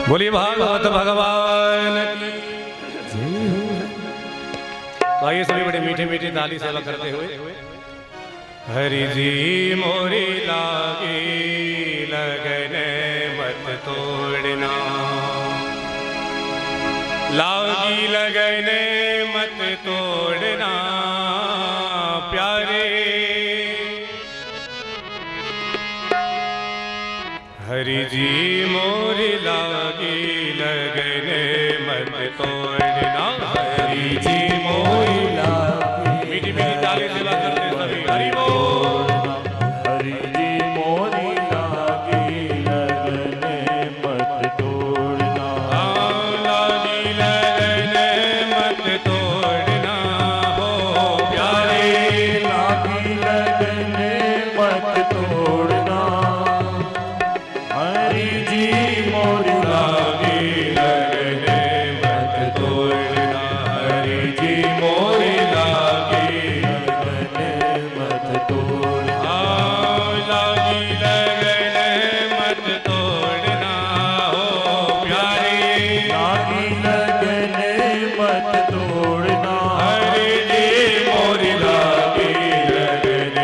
बोलिए भागवत भगवान की। तो आइए सभी बड़े मीठे मीठे ताली सेवा करते हुए हरि जी मोरी लागी लगन मत तोड़ना, लागी लगन मत तोड़ना प्यारे, हरि जी मोरी लागी लगन मत तोड़ना, हरि जी मोरी लागी। मीठी मीठी ताली सेवा करते सभी हरि बोल। हरि जी मोरी लागी लगन मत तोड़ना, लागी लगन मत तोड़ना हो प्यारे, लागी लगन मत तोड़ना, हरि जी मोरी लागी लगन मत तोड़ना, हरि जी मोरी लागी लगन मत तोड़ना, लागी लगन मत तोड़ना हो प्यारे, लागी लगन मत तोड़ना, हरि जी मोरी लागी लगन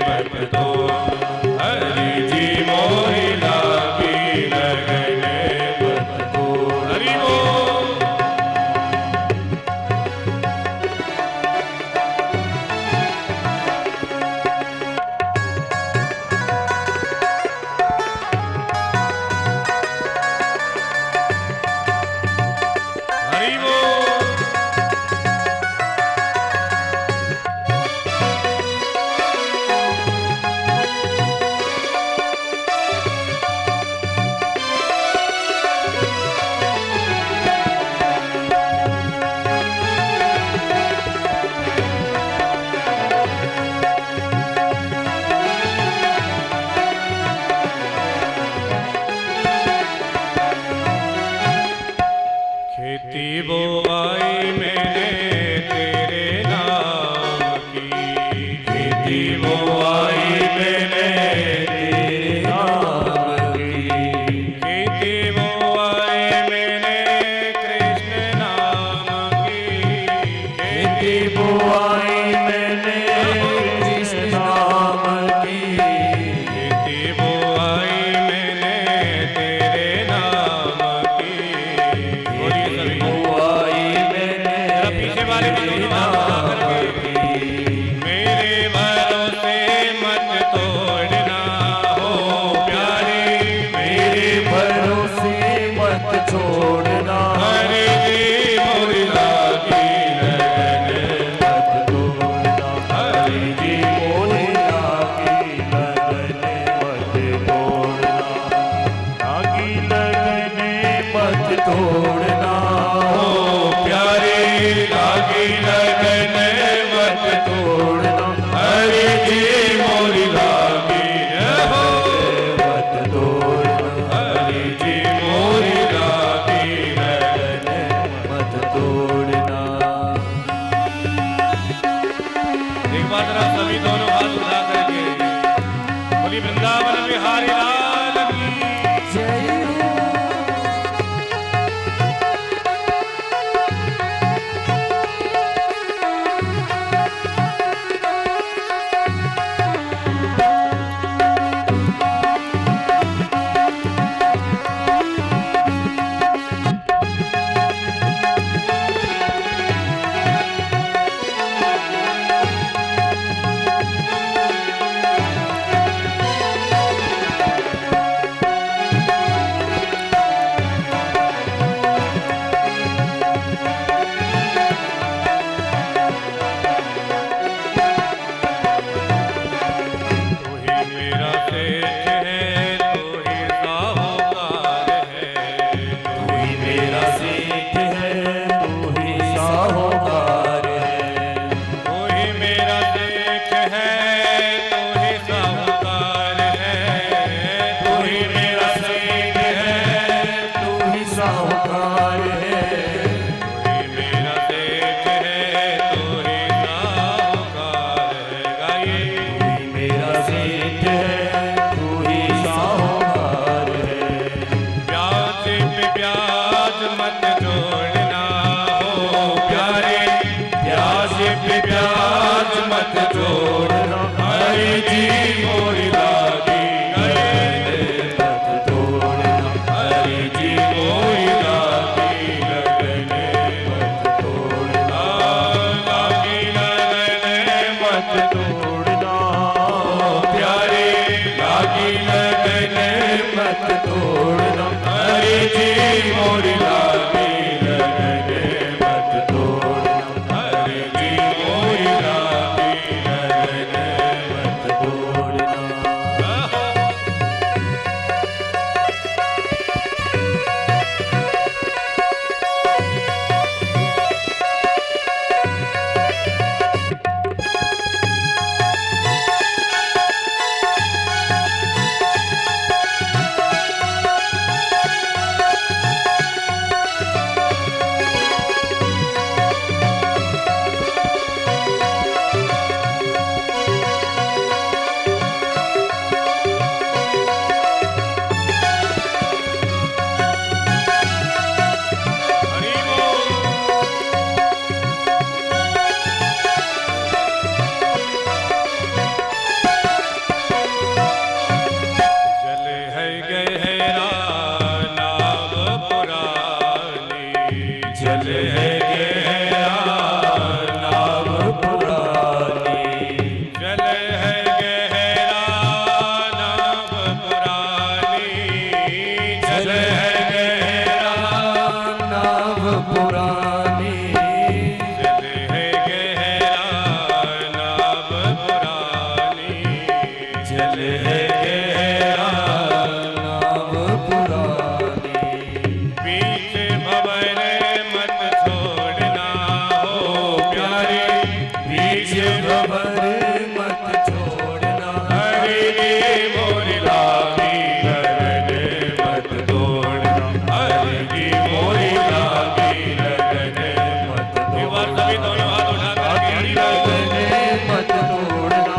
मत तोड़ना, हरि जी मोरी लागी लगन मत तोड़ना। हरि बोल। हरि बोल। खेती बोआई मैंने तेरे नाम की, खेती बोआई मैंने तेरे नाम की, खेती बोआई मैंने कृष्ण नाम की, खेती बुआई मैंने कृष्ण नाम की, खेती बोआई मैंने तेरे नाम की। बोलिए सभी। बुआई मैंने जरा पीछे वाले भी दोनों हाथ उठा करके, मेरे भरोसे मत तोड़ना हो प्यारे, मेरे भरोसे मत छोड़ना, हरि जी मोरी लागी लगन मत तोड़ना, हरि जी मोरी लागी लगन मत तोड़ना, लागी लगन मत तोड़ना, हो प्यारे, लागी लगन मत तोड़ना, हरि जी मोरी लागी हो, मत तोड़ना, हरि जी मोरी लागी लगन। मत तोड़ना। एक बार जरा सभी दोनों हाथ उठा करके बोली वृंदावन बिहारी लाल की। जय मत तोड़ना हरि जी मोरी लागी लगन मत तोड़ना हरि जी मोरी लागी लगन मत तोड़ना हरि बोल जल है गहरा नाव पुरानी जल है गहरा नाव पुरानी जल है गहरा नाव पुरानी जल है गहरा नाव पुरानी जल है गहरा नाव पुरानी जल है गहरा नाव पुरानी बीच भंवर मत छोड़ना हो प्यारे बीच भंवर मत छोड़ना हरि जी मोरी लागी लगन मत तोड़ना हरि जी मोरी लागी लगन मत एक बार सभी दोनों हाथ उठा करके हरि बोल लगने मत तोड़ना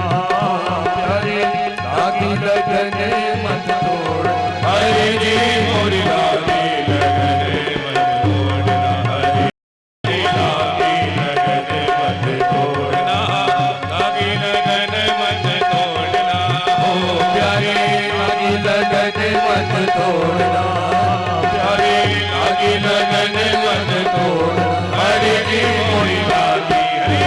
प्यारे लागी लगने मत तोड़ना हरि जी मोरी लागी लगन मत तोड़ना हरि जी लागी लगन मत तोड़ना लागी लगन मत तोड़ना हो प्यारे लागी लगने मत तोड़ना प्यारे लागी लगन मत तोड़ना हरि जी मोरी लागी हरि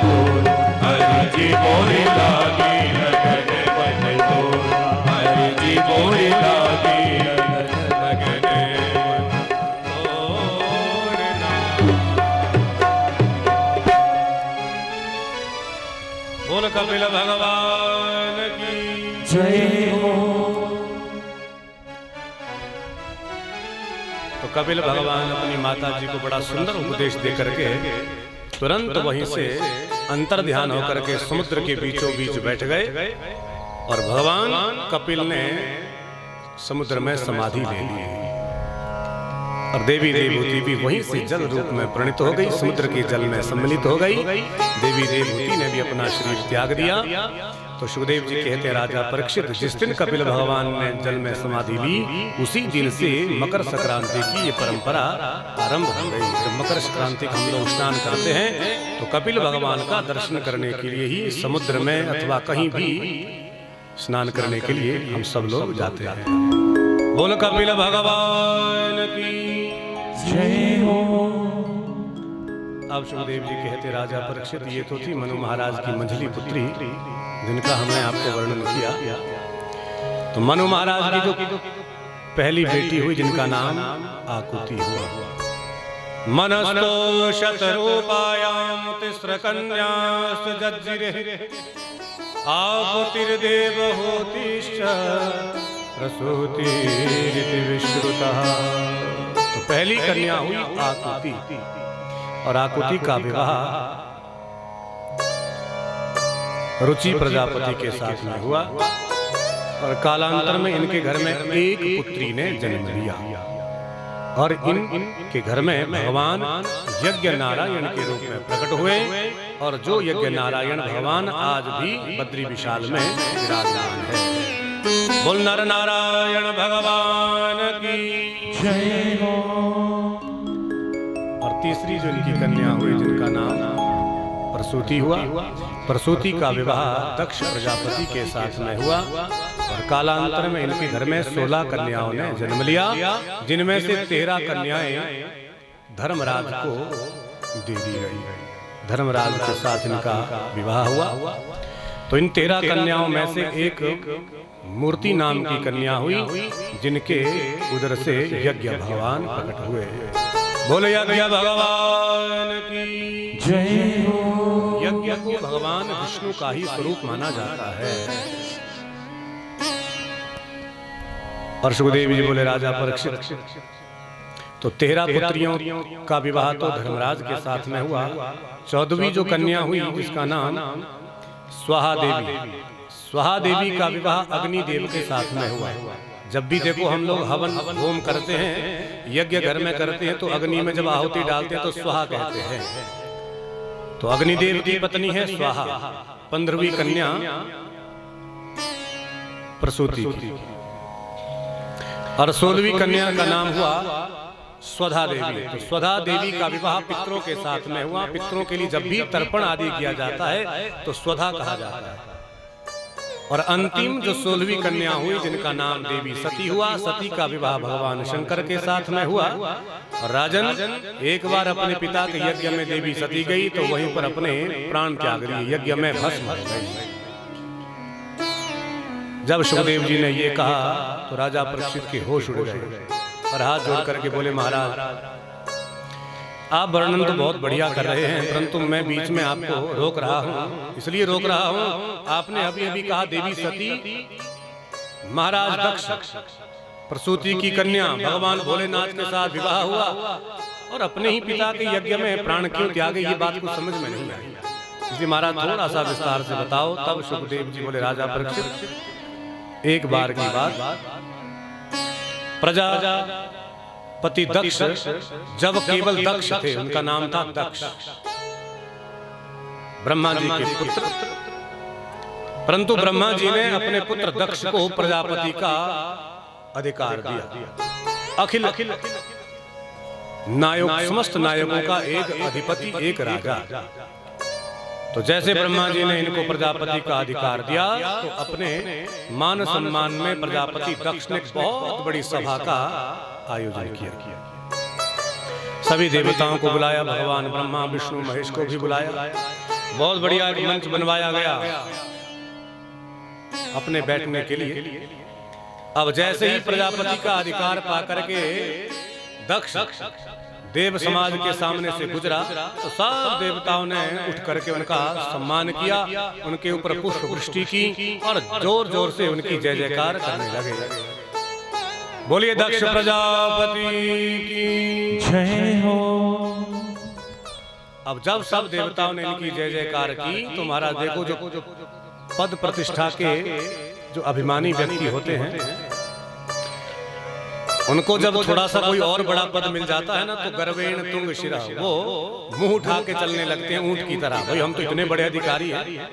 बोल हरि जी मोरी लागी लगन मत तोड़ना हरि जी मोरी लागी लगन मत तोड़ना बोल कपिल भगवान की जय हो तो कपिल भगवान अपनी माता जी को बड़ा सुंदर उपदेश दे करके तुरंत वहीं से अंतर ध्यान होकर के समुद्र के बीचों बीच बैठ गए और भगवान कपिल ने समुद्र में समाधि ले ली और देवी देवहूति भी वहीं से जल रूप में प्रणीत हो गई, समुद्र के जल में सम्मिलित हो गई। देवी देवहूति ने भी अपना शरीर त्याग दिया। तो सुखदेव जी कहते हैं राजा परीक्षित, जिस दिन कपिल भगवान ने जल में समाधि ली उसी दिन से मकर संक्रांति की ये परंपरा आरंभ हो गई। जब मकर संक्रांति का हम लोग स्नान करते हैं तो कपिल भगवान का दर्शन करने के लिए ही समुद्र में अथवा कहीं भी स्नान करने के लिए हम सब लोग जाते हैं। बोल कपिल भगवान की जय हो अब सुखदेव जी कहते राजा परीक्षित, ये तो थी मनु महाराज की मंझली पुत्री जिनका हमने आपको वर्णन किया। तो मनु महाराज की जो पहली बेटी हुई जिनका नाम आकुति हुआ। मनस्तो शतरूपायां तिस्र कन्यास्त जज्जिरे आकुतिर्देवहूतिश्च प्रसूतिरिति विश्रुतः। तो पहली कन्या हुई आकुति और आकुति का विवाह रुचि प्रजापति के साथ में हुआ और कालांतर में इनके घर में एक पुत्री ने जन्म लिया और इनके घर में भगवान यज्ञ नारायण के रूप में प्रकट हुए और जो यज्ञ नारायण भगवान आज भी बद्री विशाल में विराजमान है। बोल नर नारायण भगवान की जय हो। और तीसरी जो इनकी कन्या हुई जिनका नाम प्रसूति हुआ। प्रसूति का विवाह दक्ष प्रजापति के साथ में हुआ और कालांतर में इनके घर में 16 कन्याओं ने जन्म लिया, जिनमें से 13 कन्याएं धर्मराज को दे दी गई। धर्मराज के साथ इनका विवाह हुआ। तो इन 13 कन्याओं में से एक मूर्ति नाम की कन्या हुई, जिनके उदर से यज्ञ भगवान प्रकट हुए। बोले यज्ञ भगवान की जय हो। यज्ञ को भगवान विष्णु का ही स्वरूप माना जाता है। और सुखदेव जी बोले राजा परीक्षित, तो 13 पुत्रियों का विवाह तो धर्मराज के साथ में हुआ। 14वीं जो कन्या हुई जिसका नाम स्वाहा देवी, स्वाहा देवी का विवाह अग्निदेव के साथ में हुआ। जब भी देखो हम लोग हवन होम करते हैं, यज्ञ घर में करते हैं, तो अग्नि में जब आहुति डालते हैं तो स्वाहा कहते हैं। तो अग्निदेव की पत्नी है स्वाहा। 15वीं कन्या प्रसूति की। और 16वीं कन्या का नाम हुआ स्वधा देवी। तो स्वधा देवी का विवाह पितरों के साथ में हुआ। पितरों के लिए जब भी तर्पण आदि किया जाता है तो स्वधा कहा जाता है। और अंतिम जो 16वीं कन्या हुई जिनका नाम देवी सती हुआ। सती का विवाह भगवान शंकर के साथ में हुआ। और राजन, एक बार अपने पिता के यज्ञ में देवी सती गई तो वहीं पर अपने प्राण त्याग दिए, यज्ञ में भस्म हो गई। जब सुखदेव जी ने ये कहा तो राजा परीक्षित के होश उड़ गए और हाथ जोड़ करके बोले महाराज, आप वर्णन तो बहुत बढ़िया कर रहे हैं, परंतु मैं बीच में आपको रोक रहा हूँ। इसलिए रोक रहा हूँ, आपने अभी अभी कहा देवी सती महाराज दक्ष प्रसूति की कन्या भगवान भोलेनाथ के साथ विवाह हुआ और अपने ही पिता के यज्ञ में प्राण क्यों त्यागे, ये बात को समझ में नहीं आई। इसलिए महाराज थोड़ा सा विस्तार से बताओ। तब सुखदेव जी बोले राजा परीक्षित, एक बार की बात, प्रजापति दक्ष जब केवल दक्ष थे, उनका नाम था दक्ष, ब्रह्मा जी के पुत्र, परंतु ब्रह्मा जी ने अपने पुत्र दक्ष को प्रजापति का अधिकार दिया। अखिल नायक, समस्त नायकों का एक अधिपति, एक राजा। तो जैसे ब्रह्मा जी ने इनको प्रजापति का अधिकार दिया तो अपने मान सम्मान में प्रजापति दक्ष ने बहुत बड़ी सभा का आयोजन किया। सभी देवताओं को बुलाया, भगवान ब्रह्मा विष्णु महेश को भी बुलाया। बहुत बढ़िया एक मंच बनवाया गया अपने बैठने के लिए। अब जैसे ही प्रजापति का अधिकार पा करके दक्ष देव समाज के सामने से गुजरा तो सब देवताओं ने उठ करके उनका सम्मान किया, उनके ऊपर पुष्प वृष्टि की और जोर जोर से उनकी जय जयकार करने लगे। बोलिए दक्ष प्रजापति की जय हो। अब जब सब देवताओं ने इनकी जय जयकार की तो महाराज देखो, जो पद प्रतिष्ठा के जो अभिमानी व्यक्ति होते हैं, उनको जब थोड़ा सा कोई और बड़ा पद मिल जाता है ना तो गर्वेण तुंग शिरा, वो मुंह उठा के चलने लगते हैं ऊंट की तरह। भाई हम तो इतने बड़े अधिकारी हैं।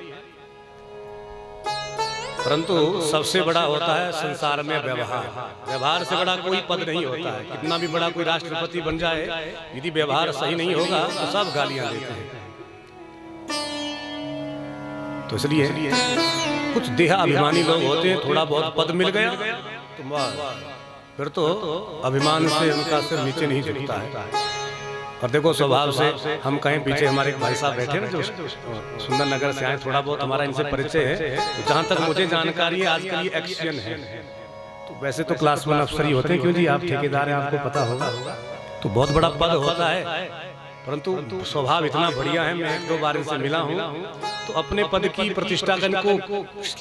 परंतु सबसे बड़ा होता है संसार में व्यवहार। व्यवहार से बड़ा कोई पद नहीं होता है। कितना भी बड़ा कोई राष्ट्रपति बन जाए, यदि व्यवहार सही नहीं होगा तो सब गालियां देते हैं। तो इसलिए कुछ देहा अभिमानी लोग होते हैं, थोड़ा बहुत पद मिल गया तो फिर तो अभिमान से उनका सिर नीचे नहीं झुकता है। और देखो स्वभाव से हम कहें, पीछे हमारे एक भाई साहब बैठे ना जो सुंदर नगर से आए, थोड़ा बहुत हमारा इनसे परिचय है। तो जहाँ तक मुझे जानकारी है आजकल ये एक्शन है। तो वैसे तो क्लास 1 अफसर ही होते हैं, क्यों जी आप ठेकेदार हैं, आपको पता होगा। तो बहुत बड़ा पद होता है, परंतु स्वभाव इतना बढ़िया है। मैं 1-2 बार इनसे मिला हूँ तो अपने पद की प्रतिष्ठा का इनको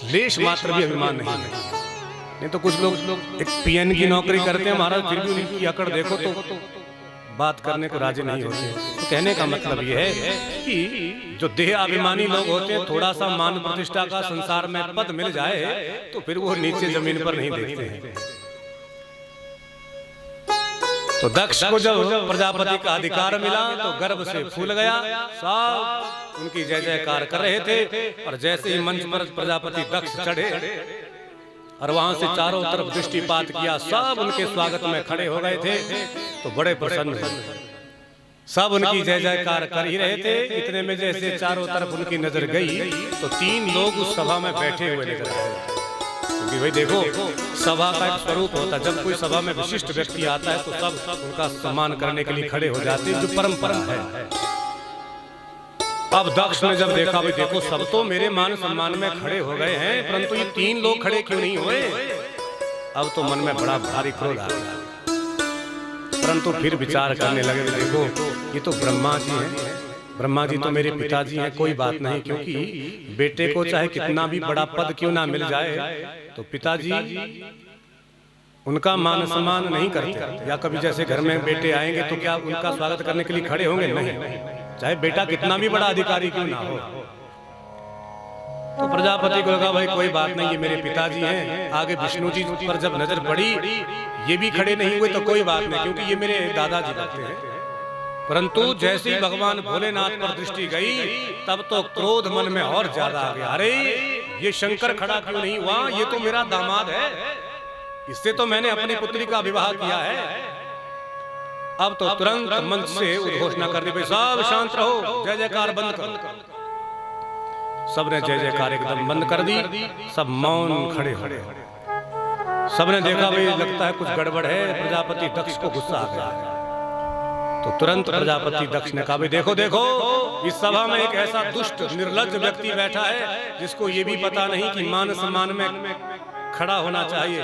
लेश मात्र भी अभिमान नहीं है। नहीं तो कुछ लोग एक पीएन की नौकरी करते हैं महाराज, फिर भी उनकी अकड़ देखो तो बात करने को राजी नहीं होते। तो कहने का मतलब यह है कि जो देह अभिमानी लोग होते हैं, थोड़ा सा मान प्रतिष्ठा का संसार में पद मिल जाए तो फिर वो नीचे जमीन पर नहीं देखते हैं। तो दक्ष को जब प्रजापति का अधिकार मिला तो गर्व से फूल गया। सब उनकी जय जयकार कर रहे थे। और जैसे ही मंच पर प्रजापति दक्ष चढ़े और वहां से चारों तरफ दृष्टिपात किया, सब उनके स्वागत में खड़े हो गए थे। तो बड़े प्रसन्न हुए, सब उनकी जय जयकार कर ही रहे थे। इतने में जैसे चारों तरफ उनकी नजर गई तो 3 लोग उस सभा में बैठे हुए नजर आए। क्योंकि भाई देखो, सभा का एक स्वरूप होता है। जब कोई सभा में विशिष्ट व्यक्ति आता है तो सब उनका सम्मान करने के लिए खड़े हो जाते हैं, जो परंपरा है। अब दक्ष ने जब देखा, भाई देखो सब तो मेरे मान सम्मान में खड़े हो गए हैं, परंतु ये 3 लोग खड़े क्यों नहीं हुए। अब तो मन में बड़ा भारी क्रोध आ गया, परंतु फिर विचार करने लगे, देखो ये तो ब्रह्मा जी हैं, ब्रह्मा जी तो मेरे पिताजी हैं, कोई बात नहीं, क्योंकि बेटे को चाहे कितना भी बड़ा पद क्यों ना मिल जाए, तो पिताजी उनका मान सम्मान नहीं करते। या कभी जैसे घर में बेटे आएंगे तो क्या उनका स्वागत करने के लिए खड़े होंगे? नहीं, चाहे बेटा कितना भी बड़ा अधिकारी क्यों ना हो। तो प्रजापति को लगा, भाई कोई बात नहीं, ये मेरे पिताजी हैं। आगे विष्णु जी पर जब नजर पड़ी, ये भी खड़े नहीं हुए तो कोई बात नहीं, क्योंकि ये मेरे दादाजी लगते हैं। परंतु जैसे ही भगवान भोलेनाथ पर दृष्टि गई, तब तो क्रोध मन में और ज्यादा आ गया। अरे ये शंकर खड़ा क्यों नहीं हुआ? ये तो मेरा दामाद है, इससे तो मैंने अपनी पुत्री का विवाह किया है। अब तो तुरंत मंच से उद्घोषणा कर दी, भाई सब शांत रहो, जय जयकार बंद करो। सबने जय जयकार एकदम बंद कर दी, सब मौन खड़े हो गए। सबने देखा, भाई लगता है कुछ गड़बड़ है। प्रजापति दक्ष को गुस्सा आ गया, तो तुरंत प्रजापति दक्ष ने कहा, भाई देखो देखो, इस सभा में एक ऐसा दुष्ट निर्लज्ज व्यक्ति बैठा है जिसको ये भी पता नहीं कि मान सम्मान में खड़ा होना चाहिए,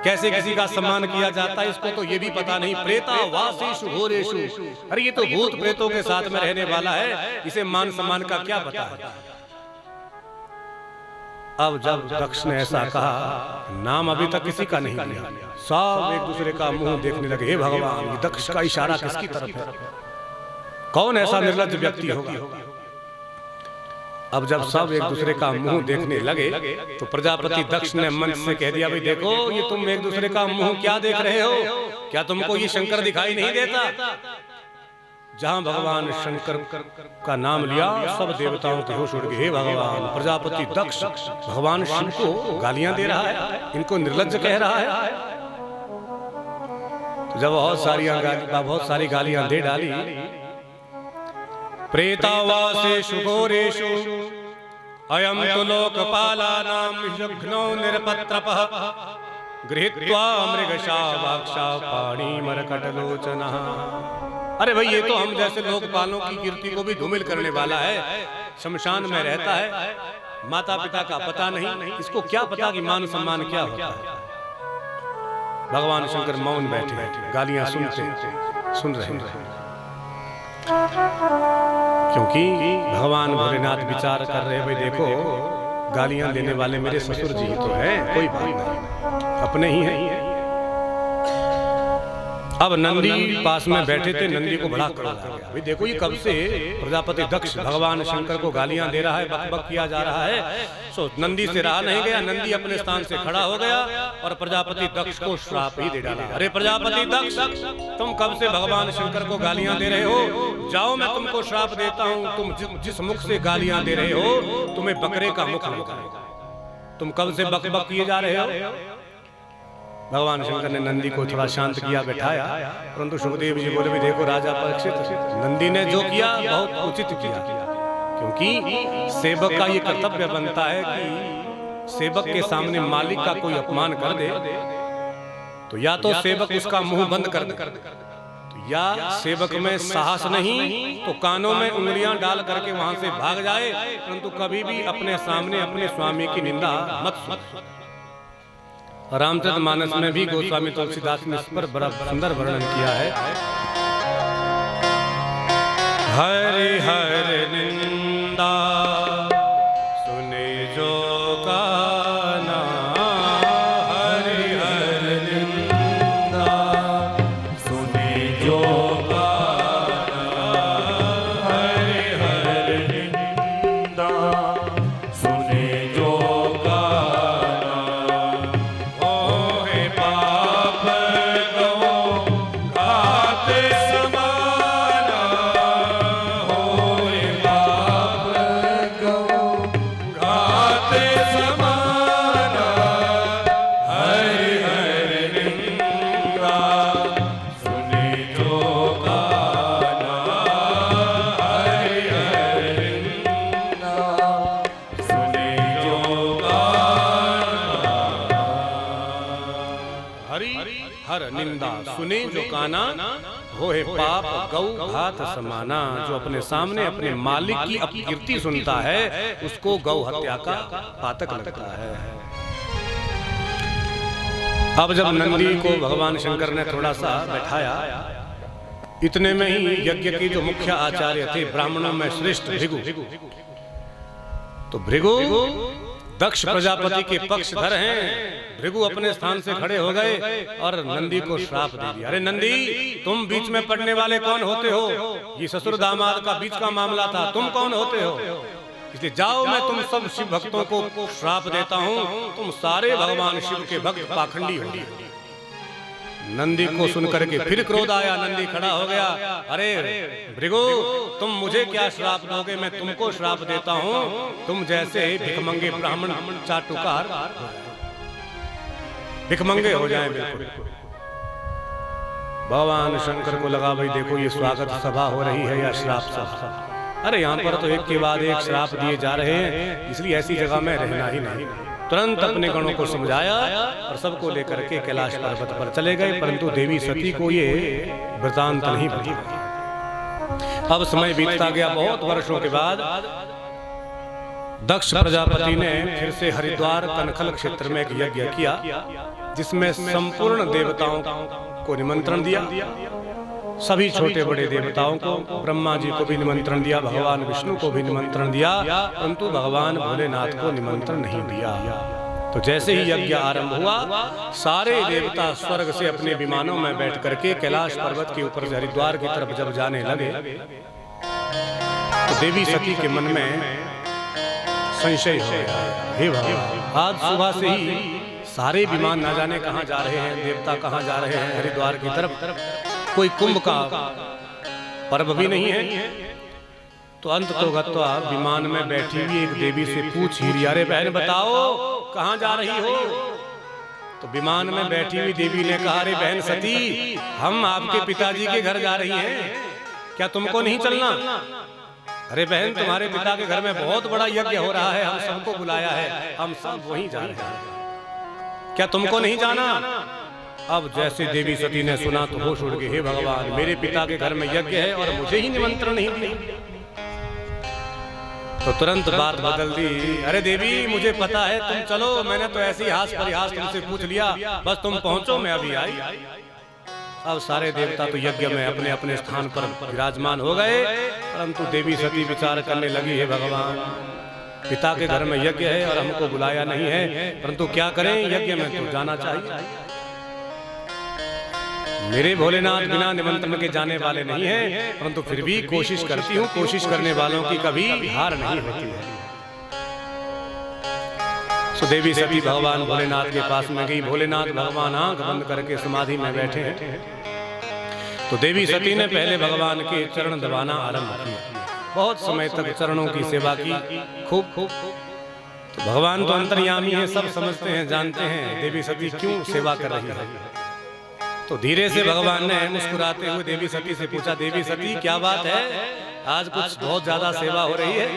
कैसे किसी का सम्मान किया जाता है, इसको तो ये भी पता नहीं। प्रेता वासेषु घोरेषु, अरे ये तो भूत प्रेतों के साथ में रहने वाला है, इसे मान सम्मान का क्या पता है। अब जब दक्ष ने ऐसा कहा, नाम अभी तक किसी का नहीं लिया, सब एक दूसरे का मुंह देखने लगे। हे भगवान, ये दक्ष का इशारा किसकी तरफ है? कौन ऐसा निर्लज्ज व्यक्ति होगा? अब जब सब एक दूसरे का मुंह देखने लगे, तो प्रजापति दक्ष ने मंच से कह दिया, भाई देखो ये तुम एक दूसरे का मुंह क्या देख रहे हो? क्या तुमको ये शंकर दिखाई नहीं देता? जहां भगवान शंकर का नाम लिया, सब देवताओं के होश उड़ गए। हे भगवान, प्रजापति दक्ष भगवान शिव को गालियां दे रहा है, इनको निर्लज्ज कह रहा है। तो जब बहुत सारी गालियां दे डाली, प्रेतावासेषु घोरेषु अयं तु लोकपालानां विषघ्नो निरपत्रपः गृहीत्वा मृगशावाक्षा पाणिमरकटलोचनः। अरे भाई, ये तो हम जैसे लोकपालों की कीर्ति को भी धूमिल करने वाला है, शमशान में रहता है, माता पिता का पता नहीं, इसको क्या पता कि मान सम्मान क्या होता है। भगवान शंकर मौन बैठे, गालियां सुन रहे हैं, क्योंकि भगवान भोलेनाथ विचार कर रहे, भाई देखो गालियां देने वाले मेरे ससुर जी तो हैं, कोई बात नहीं, अपने ही हैं। अब नंदी पास में बैठे थे, नंदी को बड़ा क्रोध आ गया, भाई देखो ये कब से प्रजापति दक्ष भगवान शंकर को गालियां दे रहा है, बकबक किया जा रहा है। सो नंदी से रहा नहीं गया, नंदी अपने स्थान से खड़ा हो गया और प्रजापति दक्ष को श्राप ही दे डाला। अरे प्रजापति दक्ष, तुम कब से भगवान शंकर को गालियां दे रहे हो? जाओ मैं तुमको श्राप देता हूं, तुम जिस मुख से गालियां दे रहे हो, तुम्हें बकरे का मुख लगाएगा। तुम कब से बकबक किए जा रहे हो? भगवान शंकर ने नंदी को थोड़ा शांत किया, बैठाया, परंतु सुखदेव जी बोले, भी देखो राजा परीक्षित, नंदी ने जो किया बहुत उचित किया, क्योंकि सेवक का ये कर्तव्य बनता है कि सेवक के सामने मालिक का कोई अपमान कर दे तो या तो सेवक उसका मुंह बंद कर दे, या सेवक में साहस नहीं तो कानों में उंगलियां डाल करके वहां से भाग जाए, परंतु कभी भी अपने सामने अपने स्वामी की निंदा मत सुन। रामचरितमानस में भी गोस्वामी तुलसीदास ने इस पर बड़ा सुंदर वर्णन किया है। हरि हरि निंदा सुने जो काना, हरि हरि निंदा सुने जो काना, हरि हरि निंदा सुने जो हरि हर निंदा सुने जो काना, हो है पाप गौ घात समाना। जो अपने सामने अपने मालिक की अपकीर्ति सुनता है उसको गौ हत्या का पातक लगता है। अब जब नंदी को भगवान शंकर ने थोड़ा सा बैठाया, इतने में ही यज्ञ के जो मुख्य आचार्य थे ब्राह्मणों में श्रेष्ठ भृगु, तो भृगु दक्ष प्रजापति के पक्षधर हैं। भृगु अपने स्थान से खड़े हो गए और नंदी को श्राप दे दिया। अरे नंदी, तुम बीच में पड़ने वाले कौन होते हो? ये ससुर दामाद का बीच का मामला था, तुम कौन होते हो? इसलिए जाओ, मैं तुम सब शिव भक्तों को श्राप देता हूं, तुम सारे भगवान शिव के भक्त पाखंडी हो। नंदी को सुनकर के फिर क्रोध आया, नंदी खड़ा हो गया। अरे भृगु, तुम मुझे क्या श्राप दोगे? मैं तुमको श्राप देता हूँ, तुम जैसे भिखमंगे ब्राह्मण चाटुकार भिखमंगे हो जाएं बिल्कुल। भगवान शंकर को लगा भाई देखो ये स्वागत सभा हो रही है या श्राप सभा? अरे यहाँ पर तो एक के बाद एक श्राप दिए जा रहे हैं, इसलिए ऐसी जगह में रहना ही नहीं। तुरंत अपने गणों को समझाया और सबको लेकर के कैलाश पर्वत पर चले गए। परंतु देवी सती को ये वृतांत नहीं पता। अब समय बीतता गया, बहुत वर्षों के बाद दक्ष प्रजापति ने फिर से हरिद्वार कनखल क्षेत्र में एक यज्ञ किया, जिसमें संपूर्ण देवताओं को निमंत्रण दिया। सभी छोटे बड़े देवताओं को, ब्रह्मा जी को भी निमंत्रण दिया, भगवान विष्णु को भी निमंत्रण दिया, परंतु भगवान भोलेनाथ को निमंत्रण नहीं दिया। तो जैसे ही यज्ञ आरंभ हुआ, सारे देवता स्वर्ग से अपने विमानों में बैठ करके कैलाश पर्वत के ऊपर से हरिद्वार की तरफ जब जाने लगे, तो देवी सती के मन में संशय हो गया। हे भगवान, आज सुबह से ही सारे विमान न जाने कहाँ जा रहे हैं, देवता कहाँ जा रहे हैं हरिद्वार की तरफ, कोई कुंभ का पर्व भी नहीं है। तो अंत तो गत्वा विमान में बैठी हुई एक देवी से पूछ ही, अरे बहन बताओ कहाँ जा रही हो? तो विमान में बैठी हुई देवी ने कहा, अरे बहन सती, हम आपके पिताजी के घर जा रही हैं, क्या तुमको नहीं चलना? अरे बहन, तुम्हारे पिता के घर में बहुत बड़ा यज्ञ हो रहा है, हम सबको बुलाया है, हम सब वहीं जा रहे हैं, क्या तुमको नहीं जाना? अब जैसे देवी सती ने सुना तो होश उड़ गए। हे भगवान, मेरे पिता के घर में यज्ञ है और मुझे ही निमंत्रण नहीं दिया। तो तुरंत बात बदल दी। अरे देवी, मुझे पता है, तुम चलो, मैंने तो ऐसी हास परिहास तुमसे पूछ लिया, बस तुम पहुंचो, मैं अभी आई। अब सारे देवता तो यज्ञ में अपने अपने स्थान पर विराजमान हो गए, परंतु देवी सती विचार करने लगी, हे भगवान, पिता के घर में यज्ञ है और हमको बुलाया नहीं है, परंतु क्या करें, यज्ञ में तो जाना चाहिए। मेरे भोलेनाथ बिना निमंत्रण के जाने वाले नहीं हैं, परंतु फिर भी कोशिश करती हूँ, कोशिश करने वालों की कभी हार नहीं होती है। सो देवी सती भगवान भोलेनाथ के पास में गई। भोलेनाथ भगवान आंख बंद करके समाधि में बैठे हैं। तो देवी सती ने पहले भगवान के चरण दबाना आरंभ किया। बहुत समय तक चरणों की सेवा की, खूब। तो भगवान तो अंतर्यामी है, सब समझते हैं, जानते हैं देवी सती क्यों सेवा कर रही है। तो धीरे से भगवान ने मुस्कुराते हुए देवी सती से पूछा, देवी सती क्या बात है, आज कुछ बहुत ज्यादा सेवा हो रही है?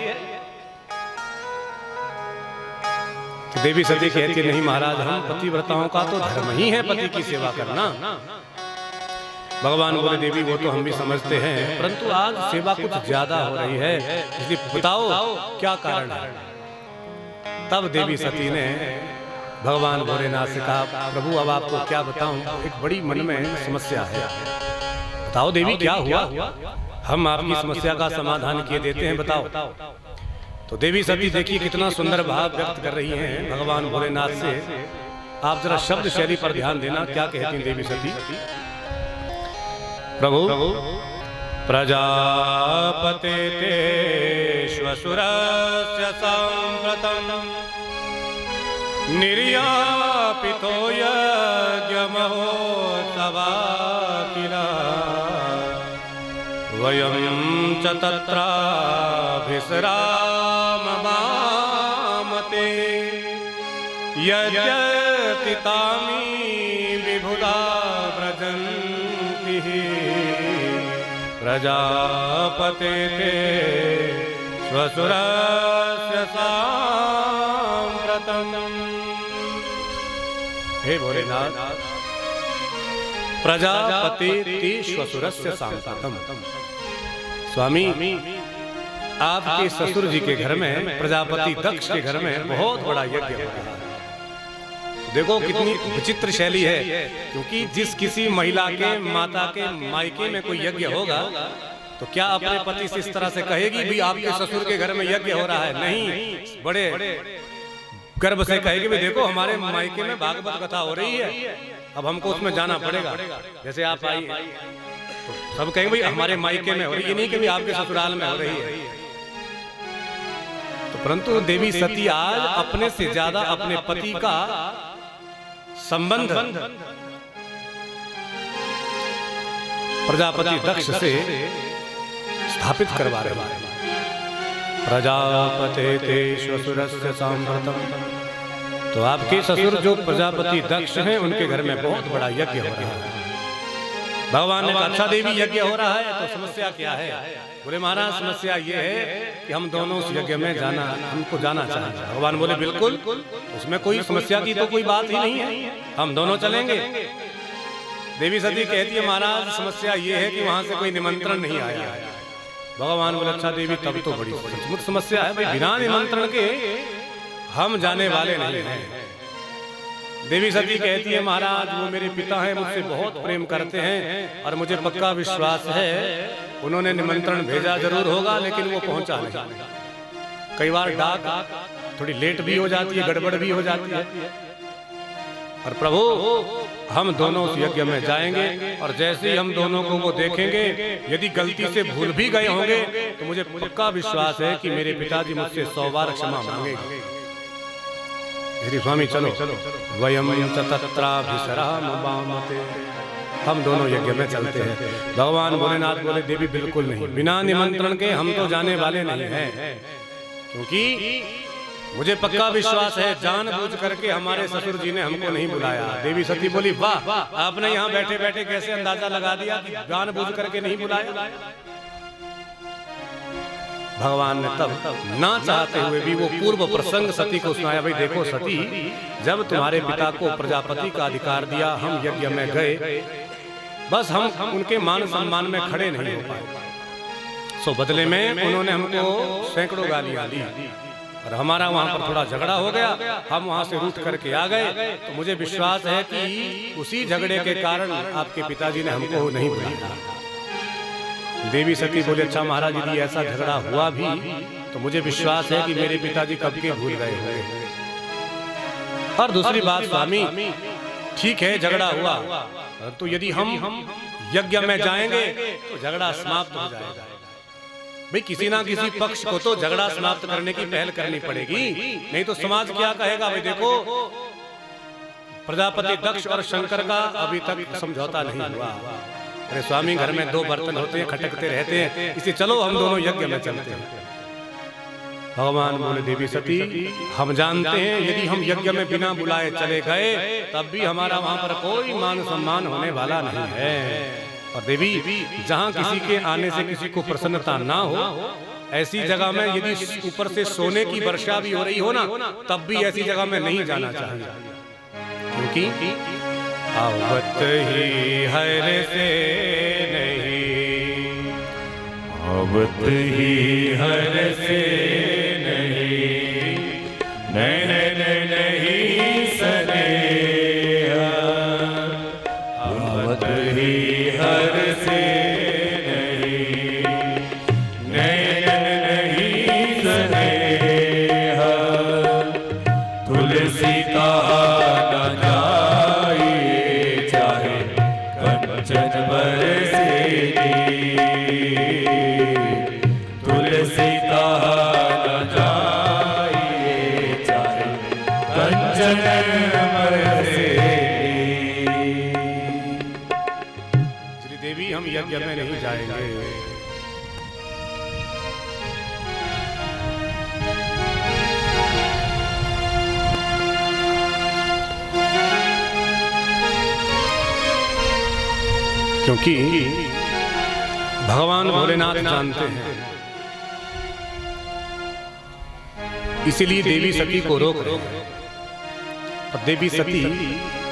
तो देवी सती कहती, नहीं महाराज, हम पतिव्रताओं का तो धर्म ही है पति की सेवा करना। भगवान बोले, देवी वो तो हम भी समझते हैं, परंतु आज सेवा कुछ ज्यादा हो रही है, इसलिए बताओ क्या कारण है। तब देवी सती ने भगवान भोलेनाथ से कहा, प्रभु अब आपको क्या बताऊं, एक बड़ी मन में समस्या है, बताओ देवी क्या हुआ, हम आपकी समस्या का समाधान किए देते हैं, बताओ। तो देवी सती देखिए कितना सुंदर भाव व्यक्त कर रही हैं भगवान भोलेनाथ से। आप जरा शब्द शैली पर ध्यान देना, क्या कहती हैं देवी सती। प्रभु, प्रजापते ते श्वशुरस्य संप्रतम् निर्यापितो यज्ञमहोत्सवा किल वयं च तत्राभिसराममामते यद्यति तामी विभुधा व्रजन्ति प्रजापते ते श्वशुरस्य सांप्रतम्। हे भोलेनाथ, प्रजापति श्वशुरस्य सांप्रतम। स्वामी, आपके ससुर जी के घर में, प्रजापति दक्ष के घर में बहुत बड़ा यज्ञ हो रहा है। देखो कितनी विचित्र शैली है, क्योंकि जिस किसी महिला के, माता के मायके में कोई यज्ञ होगा तो क्या अपने पति से इस तरह से कहेगी भी आपके ससुर के घर में यज्ञ हो रहा है? नहीं, बड़े गर्व से कहेगी भी देखो हमारे मायके में भागवत कथा हो रही है, अब हमको उसमें जाना पड़ेगा। जैसे आप आई तो सब कहेंगे भाई हमारे मायके में हो रही है, नहीं कि भी आपके ससुराल में हो रही है। तो परंतु देवी सती आज अपने से ज्यादा अपने पति का संबंध प्रजापति दक्ष से स्थापित करवा रहे हैं। प्रजापते ते श्वशुरस्य सांप्रतम। तो आपके ससुर जो प्रजापति दक्ष हैं उनके घर में बहुत बड़ा यज्ञ हो रहा है। भगवान ने कहा अच्छा देवी यज्ञ हो रहा है तो समस्या क्या है? बोले महाराज समस्या ये है कि हम दोनों उस यज्ञ में हमको जाना चाहिए। भगवान बोले बिल्कुल, उसमें कोई समस्या की तो कोई बात ही नहीं है, हम दोनों चलेंगे। देवी सती कहती है महाराज समस्या ये है कि वहां से कोई निमंत्रण नहीं आया है। भगवान बोले अच्छा देवी तब तो बड़ी सचमुच समस्या है भाई, बिना निमंत्रण के हम जाने वाले नहीं हैं। देवी सती कहती है महाराज वो मेरे पिता हैं, मुझसे बहुत प्रेम करते हैं और मुझे पक्का विश्वास है उन्होंने निमंत्रण भेजा जरूर होगा, लेकिन वो पहुंचा नहीं। कई बार डाक थोड़ी लेट भी हो जाती है, गड़बड़ भी हो जाती है। और प्रभु हम दोनों उस यज्ञ में जाएंगे और जैसे ही हम दोनों को वो देखेंगे, यदि गलती से भूल भी गए होंगे तो मुझे पक्का विश्वास है कि मेरे पिताजी मुझसे 100 बार क्षमा मांगेंगे। श्री स्वामी चलो वयम तत्राभिसरामते, हम दोनों यज्ञ में चलते हैं। भगवान भोलेनाथ बोले देवी बिल्कुल नहीं, बिना निमंत्रण के हम तो जाने वाले नहीं हैं, क्योंकि मुझे पक्का विश्वास है जानबूझ करके हमारे ससुर जी ने हमको नहीं बुलाया। देवी सती बोली वाह, आपने यहाँ बैठे बैठे कैसे अंदाजा लगा दिया कि जानबूझ करके नहीं बुलाया। भगवान ने तब ना चाहते हुए भी वो पूर्व प्रसंग सती को सुनाया। भाई देखो सती, जब तुम्हारे पिता को प्रजापति का अधिकार दिया, हम यज्ञ में गए, बस हम उनके मान सम्मान में खड़े नहीं हो पाए। सो बदले में उन्होंने हमको सैकड़ों गालियां दी और हमारा वहां पर थोड़ा झगड़ा हो गया, हम वहां से रूठ करके आ गए। तो मुझे विश्वास है कि उसी झगड़े के कारण आपके पिताजी ने हमको नहीं बुलाया। देवी सती बोले अच्छा महाराज यदि ऐसा झगड़ा हुआ भी तो मुझे विश्वास है कि मेरे पिताजी कब के भूल गए होंगे। और दूसरी बात स्वामी, ठीक है झगड़ा हुआ तो यदि हम यज्ञ में जाएंगे तो झगड़ा समाप्त हो जाएगा। भाई किसी ना किसी पक्ष को तो झगड़ा समाप्त करने की पहल करनी पड़ेगी, नहीं तो समाज क्या कहेगा। भाई देखो प्रजापति दक्ष और शंकर का अभी तक समझौता नहीं हुआ। अरे स्वामी घर में 2 बर्तन होते हैं, खटकते रहते हैं, इसलिए चलो हम दोनों यज्ञ में चलते हैं। भगवान बोले देवी सती हम जानते हैं यदि हम यज्ञ में बिना बुलाए चले गए तब भी हमारा वहां पर कोई मान सम्मान होने वाला नहीं है। और देवी जहां किसी के आने से किसी को प्रसन्नता ना हो, ऐसी जगह में यदि ऊपर से सोने की वर्षा भी हो रही हो ना, तब भी ऐसी जगह में नहीं जाना चाहिए, क्योंकि आवत ही हर से नहीं, आवत ही हर से नहीं, नहीं सने, आवत ही हर से नहीं सने, तुलसी का तुलसी का न जाइए चाहे कंचन बरसे। श्री देवी हम यज्ञ में नहीं जाएंगे। क्योंकि भगवान भोलेनाथ जानते हैं, इसीलिए देवी सती को रोक रहे हैं। और देवी सती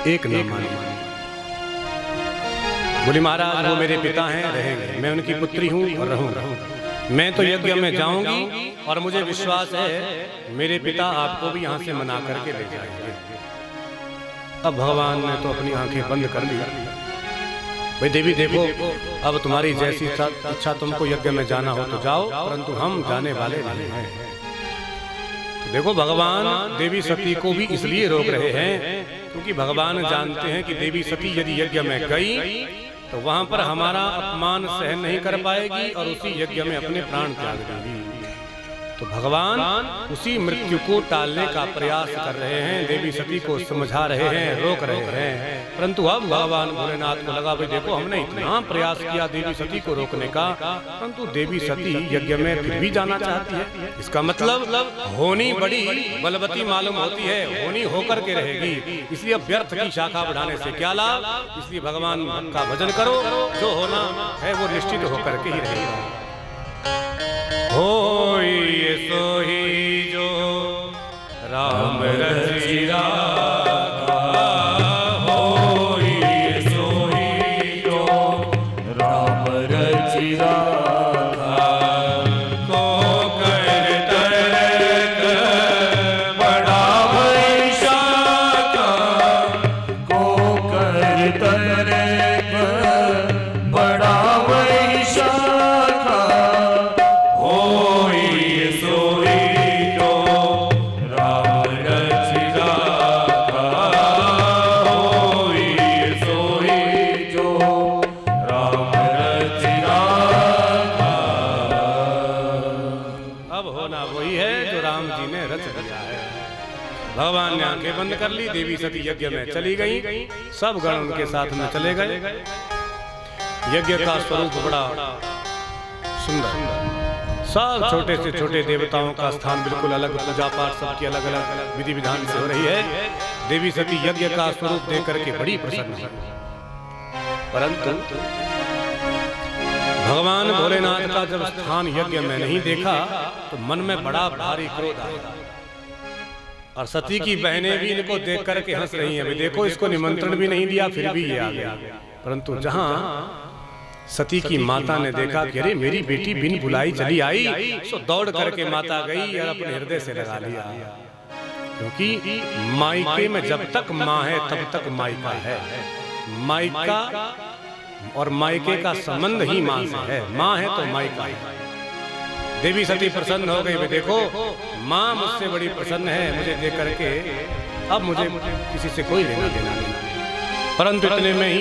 एक न मानी। बोली महाराज वो मेरे पिता हैं, रहेंगे, मैं उनकी पुत्री हूँ और रहूँगा। मैं तो यज्ञ में जाऊंगी और मुझे विश्वास है मेरे पिता आपको भी यहाँ से मना करके ले जाएंगे। अब भगवान ने तो अपनी आंखें बंद कर ली। भाई देवी देखो, अब तुम्हारी जैसी इच्छा, तुमको यज्ञ में जाना हो तो जाओ, परंतु हम जाने वाले नहीं हैं। तो देखो भगवान देवी सती को भी इसलिए रोक रहे हैं क्योंकि भगवान जानते हैं कि देवी सती यदि यज्ञ में गई तो वहां पर हमारा अपमान सहन नहीं कर पाएगी और उसी यज्ञ में अपने प्राण त्याग देगी। तो भगवान उसी मृत्यु को टालने का प्रयास कर रहे हैं, देवी सती को समझा रहे हैं, रोक रहे हैं। परंतु अब भगवान भोलेनाथ को लगा भाई देखो हमने इतना प्रयास किया देवी सती को रोकने का, परंतु देवी सती यज्ञ में फिर भी जाना चाहती है। इसका मतलब होनी बड़ी बलवती मालूम होती है, होनी होकर के रहेगी। इसलिए व्यर्थ की शाखा बढ़ाने से क्या लाभ, इसलिए भगवान का भजन करो, जो होना है वो निश्चित होकर के ही रहेगा। होई सोही जो राम रचि राखा, होई सोही जो राम रचि राखा। को कर तरक बढ़ावै शाखा, को कर तरक बढ़ावै शाखा। होई सोही जो राम रचि राखा, होई सोही जो राम रचि राखा। अब होना वही है जो राम जी ने रच दिया है। भगवान ने आंखें बंद कर ली, देवी सती यज्ञ में चली गई, सब गण उनके साथ में चले गए। यज्ञ का स्वरूप बड़ा सुंदर, सब छोटे से छोटे देवताओं का स्थान बिल्कुल अलग, पूजा पाठ सबकी अलग अलग विधि विधान से हो रही है। देवी सती यज्ञ का स्वरूप देख करके बड़ी प्रसन्न है, परंतु भगवान भोलेनाथ का जब स्थान यज्ञ में नहीं देखा तो मन में बड़ा भारी क्रोध आया। और सती की बहनें भी इनको देख करके हंस रही हैं, देखो इसको निमंत्रण भी नहीं दिया फिर भी ये आ गया। परंतु जहां सती की माता ने देखा कि अरे मेरी बेटी बिन बुलाई चली आई, तो दौड़ करके माता गई और अपने हृदय से लगा लिया, क्योंकि मायके में जब तक माँ है तब तक मायका है। मायका और मायके का संबंध ही माँ से है, माँ है तो मायका है। देवी सती प्रसन्न हो गई, देखो माँ मुझसे बड़ी प्रसन्न है मुझे देख करके, अब मुझे किसी से कोई लेना देना नहीं। परंतु इतने में ही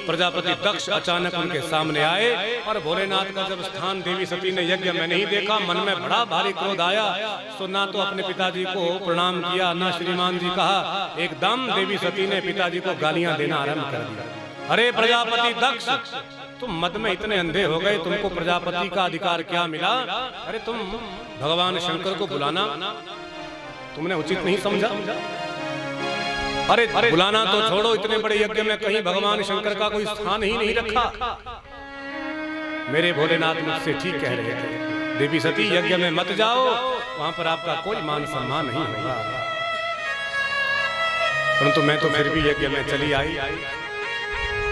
प्रजापति दक्ष अचानक उनके सामने आए और भोलेनाथ का जब स्थान देवी सती ने यज्ञ में नहीं देखा, मन में बड़ा भारी क्रोध आया। तो ना तो अपने पिताजी को प्रणाम किया, ना श्रीमान जी कहा, एकदम देवी सती ने पिताजी को गालियां देना आरंभ कर दिया। अरे प्रजापति दक्ष, तुम मद में इतने अंधे हो गए, तुमको प्रजापति का अधिकार क्या मिला? अरे तुम भगवान शंकर को बुलाना तुमने उचित नहीं समझा? अरे बुलाना तो छोड़ो, इतने बड़े यज्ञ में कहीं भगवान शंकर का कोई स्थान ही नहीं रखा। मेरे भोलेनाथ मुझसे ठीक कह रहे थे, देवी सती यज्ञ में मत जाओ, वहां पर आपका कोई मान सम्मान नहीं होगा। परंतु मैं तो फिर भी यज्ञ में चली आई।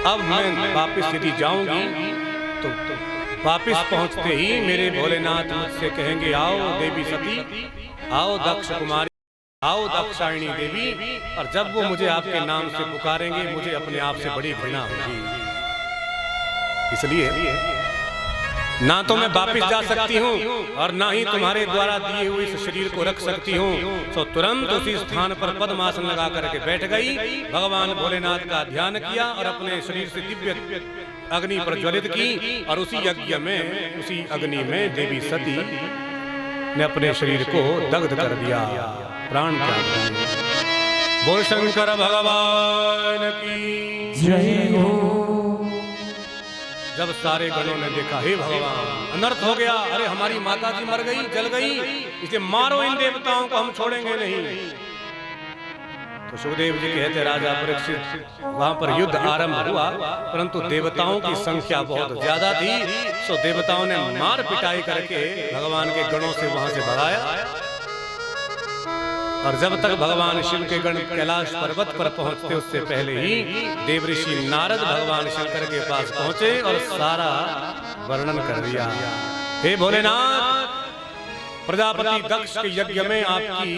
अब मैं वापिस यदि जाऊंगी तो वापिस पहुंचते ही मेरे भोलेनाथ मुझसे कहेंगे, आओ देवी सती, आओ दक्ष कुमारी, आओ दाक्षायणी देवी। और जब वो मुझे आपके नाम से पुकारेंगे, मुझे अपने आप से बड़ी घृणा होगी। इसलिए ना तो मैं वापिस जा सकती हूँ और ना ही तुम्हारे द्वारा दिए हुए इस शरीर को रख सकती हूँ। तो तुरंत उसी स्थान पर पद्मासन लगा करके बैठ गई, भगवान भोलेनाथ का ध्यान किया और अपने शरीर से दिव्य अग्नि प्रज्वलित की। और उसी यज्ञ में, उसी अग्नि में देवी सती ने अपने शरीर को दग्ध कर दिया, प्राण त्याग दिए। बोल शंकर भगवान की जय हो। जब सारे गणों ने देखा, हे भगवान अनर्थ हो गया, अरे हमारी माता जी मर गई, जल गई, इसे मारो, इन देवताओं को हम छोड़ेंगे नहीं। तो सुखदेव जी कहते, राजा परीक्षित वहां पर युद्ध आरंभ हुआ, परंतु देवताओं की संख्या बहुत ज्यादा थी। सो देवताओं ने मार पिटाई करके भगवान के गणों से वहां से भगाया। और जब तक भगवान शिव के गण कैलाश पर्वत पर पहुंचते उससे पहले ही देवऋषि नारद भगवान शंकर के पास पहुंचे और सारा वर्णन कर दिया। हे भोलेनाथ, प्रजापति दक्ष के यज्ञ में आपकी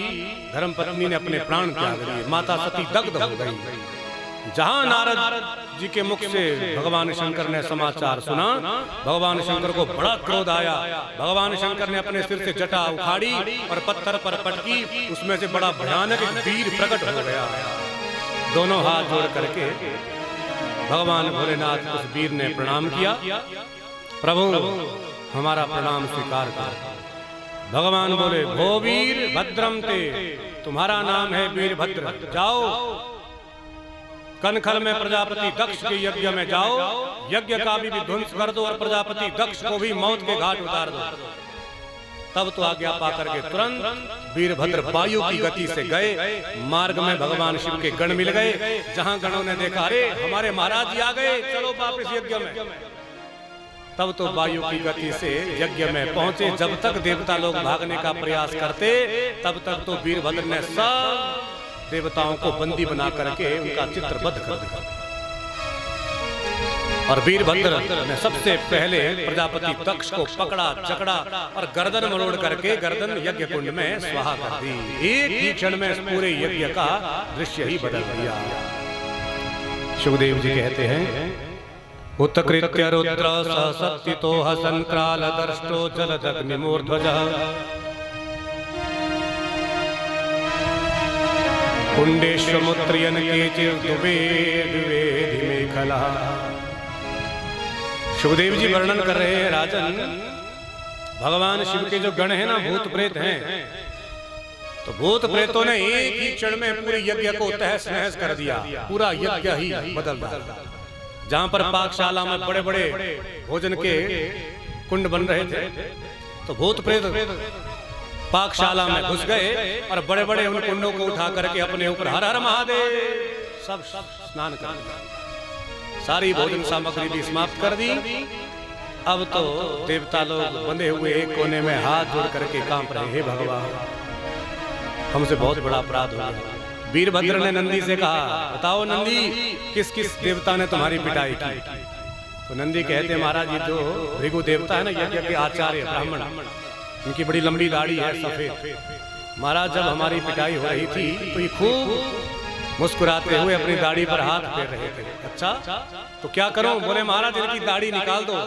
धर्मपत्नी ने अपने प्राण त्याग दिए, माता सती दग्ध हो गई। जहां नारद जी के मुख से भगवान शंकर ने समाचार सुना, भगवान शंकर को बड़ा क्रोध आया। भगवान शंकर ने अपने सिर से जटा उखाड़ी और पत्थर पर पटकी, उसमें से बड़ा भयानक वीर प्रकट हो गया। दोनों हाथ जोड़ करके भगवान भोलेनाथ उस वीर ने प्रणाम किया। प्रभु, हमारा प्रणाम स्वीकार कर। भगवान बोले, भो वीर भद्रम ते, तुम्हारा नाम है वीरभद्र, जाओ कनखल में प्रजापति दक्ष के यज्ञ में जाओ, यज्ञ का भी ध्वंस कर दो और प्रजापति दक्ष को भी मौत के घाट उतार दो। तब तो आज्ञा पाकर के तुरंत वीरभद्र वायु की गति से गए। मार्ग में भगवान शिव के गण मिल गए। जहां गणों ने देखा, अरे हमारे महाराज जी आ गए, चलो वापस यज्ञ में। तब तो वायु की गति से यज्ञ में पहुंचे। जब तक देवता लोग भागने का प्रयास करते, तब तक तो वीरभद्र ने सब देवताओं को बंदी बना करके उनका चित्रबद्ध कर दिया। और वीरभद्र ने सबसे पहले प्रजापति दक्ष को पकड़ा, जकड़ा और गर्दन मरोड़ करके गर्दन यज्ञ कुंड में स्वाहा कर दी। एक ही क्षण में पूरे यज्ञ का दृश्य ही बदल दिया। सुखदेव जी कहते हैं, उत्कृत्य रुद्र सत्तितो हसंक्राल दर्ष्टो जलदग्निमूर्ध्वजः कुंडेश्वमुत्रियन केचिर्दुवेद मेखला। सुखदेव जी वर्णन कर रहे हैं, राजन, भगवान शिव के जो गण हैं ना, भूत प्रेत हैं, तो भूत प्रेतों ने एक ही क्षण में पूरे यज्ञ को तहस नहस कर दिया। पूरा यज्ञ ही बदल दिया। जहां पर पाकशाला में बड़े बड़े भोजन के कुंड बन रहे थे, तो भूत प्रेत पाकशाला में घुस गए और बड़े बड़े उन कुंडों को उठा करके अपने ऊपर हर हर महादेव सब स्नान कर दिया। सारी भोजन सामग्री भी समाप्त कर दी। अब तो देवता लोग बंधे हुए एक कोने में हाथ जोड़ करके कांप रहे, हे भगवान, हमसे बहुत बड़ा अपराध हो गया। वीरभद्र ने नंदी से कहा, बताओ नंदी, किस किस देवता ने तुम्हारी पिटाई की? तो नंदी कहते, महाराज ये जो भृगु देवता है ना, यज्ञ के आचार्य ब्राह्मण, उनकी बड़ी लंबी दाढ़ी है, सफेद। महाराज जब हमारी पिटाई हो रही थी तो ये खूब मुस्कुराते हुए अपनी दाढ़ी पर हाथ फेर रहे थे। अच्छा, तो क्या करूं? बोले महाराज इनकी दाढ़ी निकाल दो।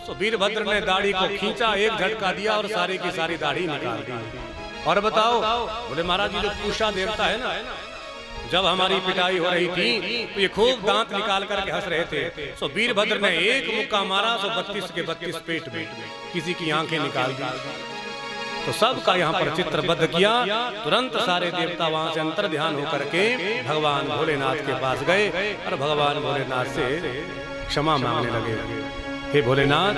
तो वीरभद्र ने दाढ़ी को खींचा, एक झटका दिया और सारी की सारी दाढ़ी निकाल दी। और बताओ? बोले महाराज ये जो पूषा देवता है ना, जब हमारी पिटाई हो रही थी तो ये खूब दांत निकाल करके हंस रहे थे। सो वीरभद्र ने एक मुक्का मारा, सो 32 के 32 पेट में किसी की आंखें निकाल दी। तो सबका यहाँ पर चित्रबद्ध किया। तुरंत सारे देवता वहां से अंतर ध्यान होकर के भगवान भोलेनाथ के पास गए और भगवान भोलेनाथ से क्षमा मांगने लगे। हे भोलेनाथ,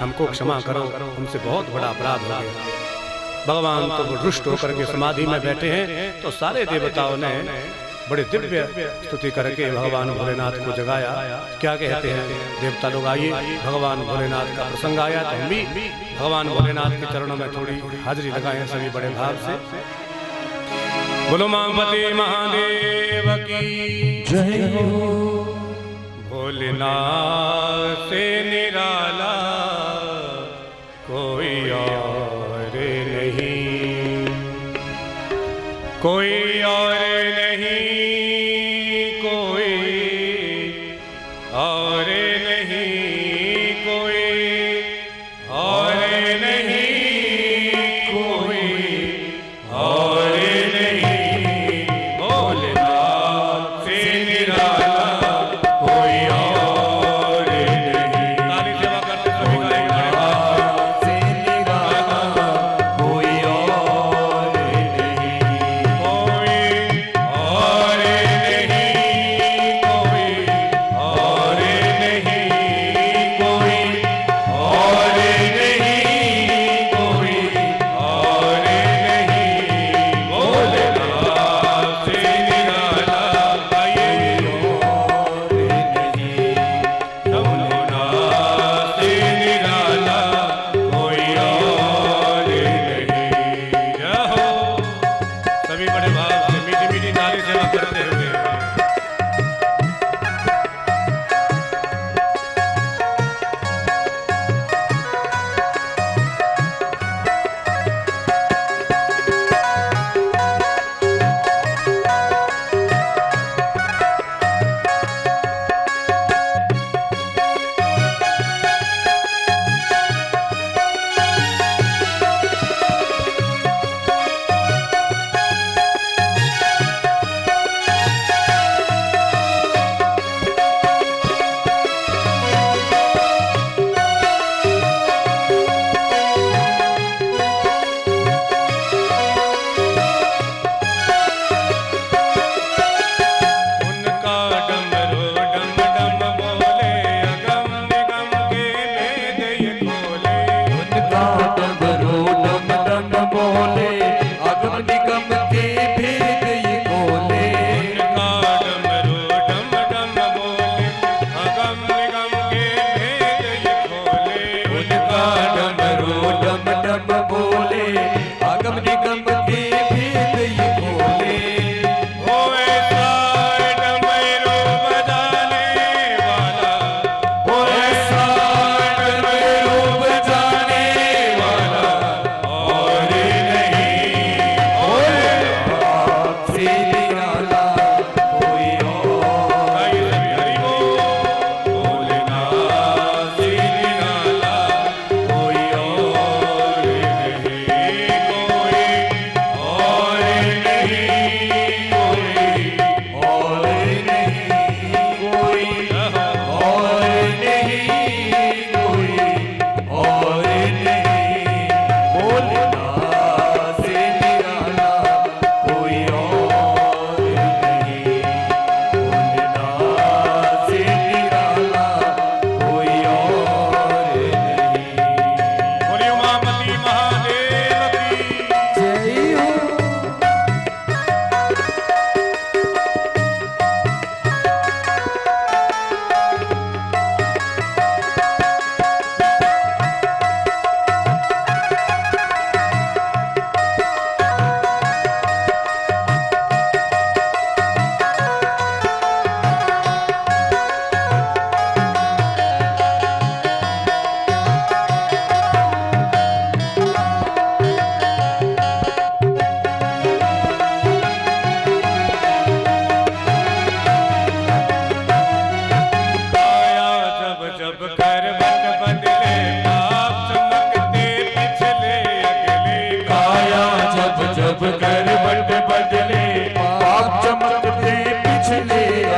हमको क्षमा करो, हमसे बहुत बड़ा अपराध हो गया। भगवान तो रुष्ट होकर के समाधि में बैठे हैं। तो सारे देवताओं ने बड़े दिव्य स्तुति करके भगवान भोलेनाथ को जगाया। क्या कहते हैं देवता लोग? आइए, भगवान भोलेनाथ का प्रसंग आया तो हम भी भगवान भोलेनाथ के चरणों में थोड़ी हाजिरी लगाएं सभी बड़े भाव से। बोलो उमापति महादेव की जय हो। भोलेनाथ से निराला कोई और नहीं, कोई और नहीं, कोई और नहीं, कोई और नहीं, कोई और नहीं। भोलेनाथ से निराला कोई और नहीं। ताली से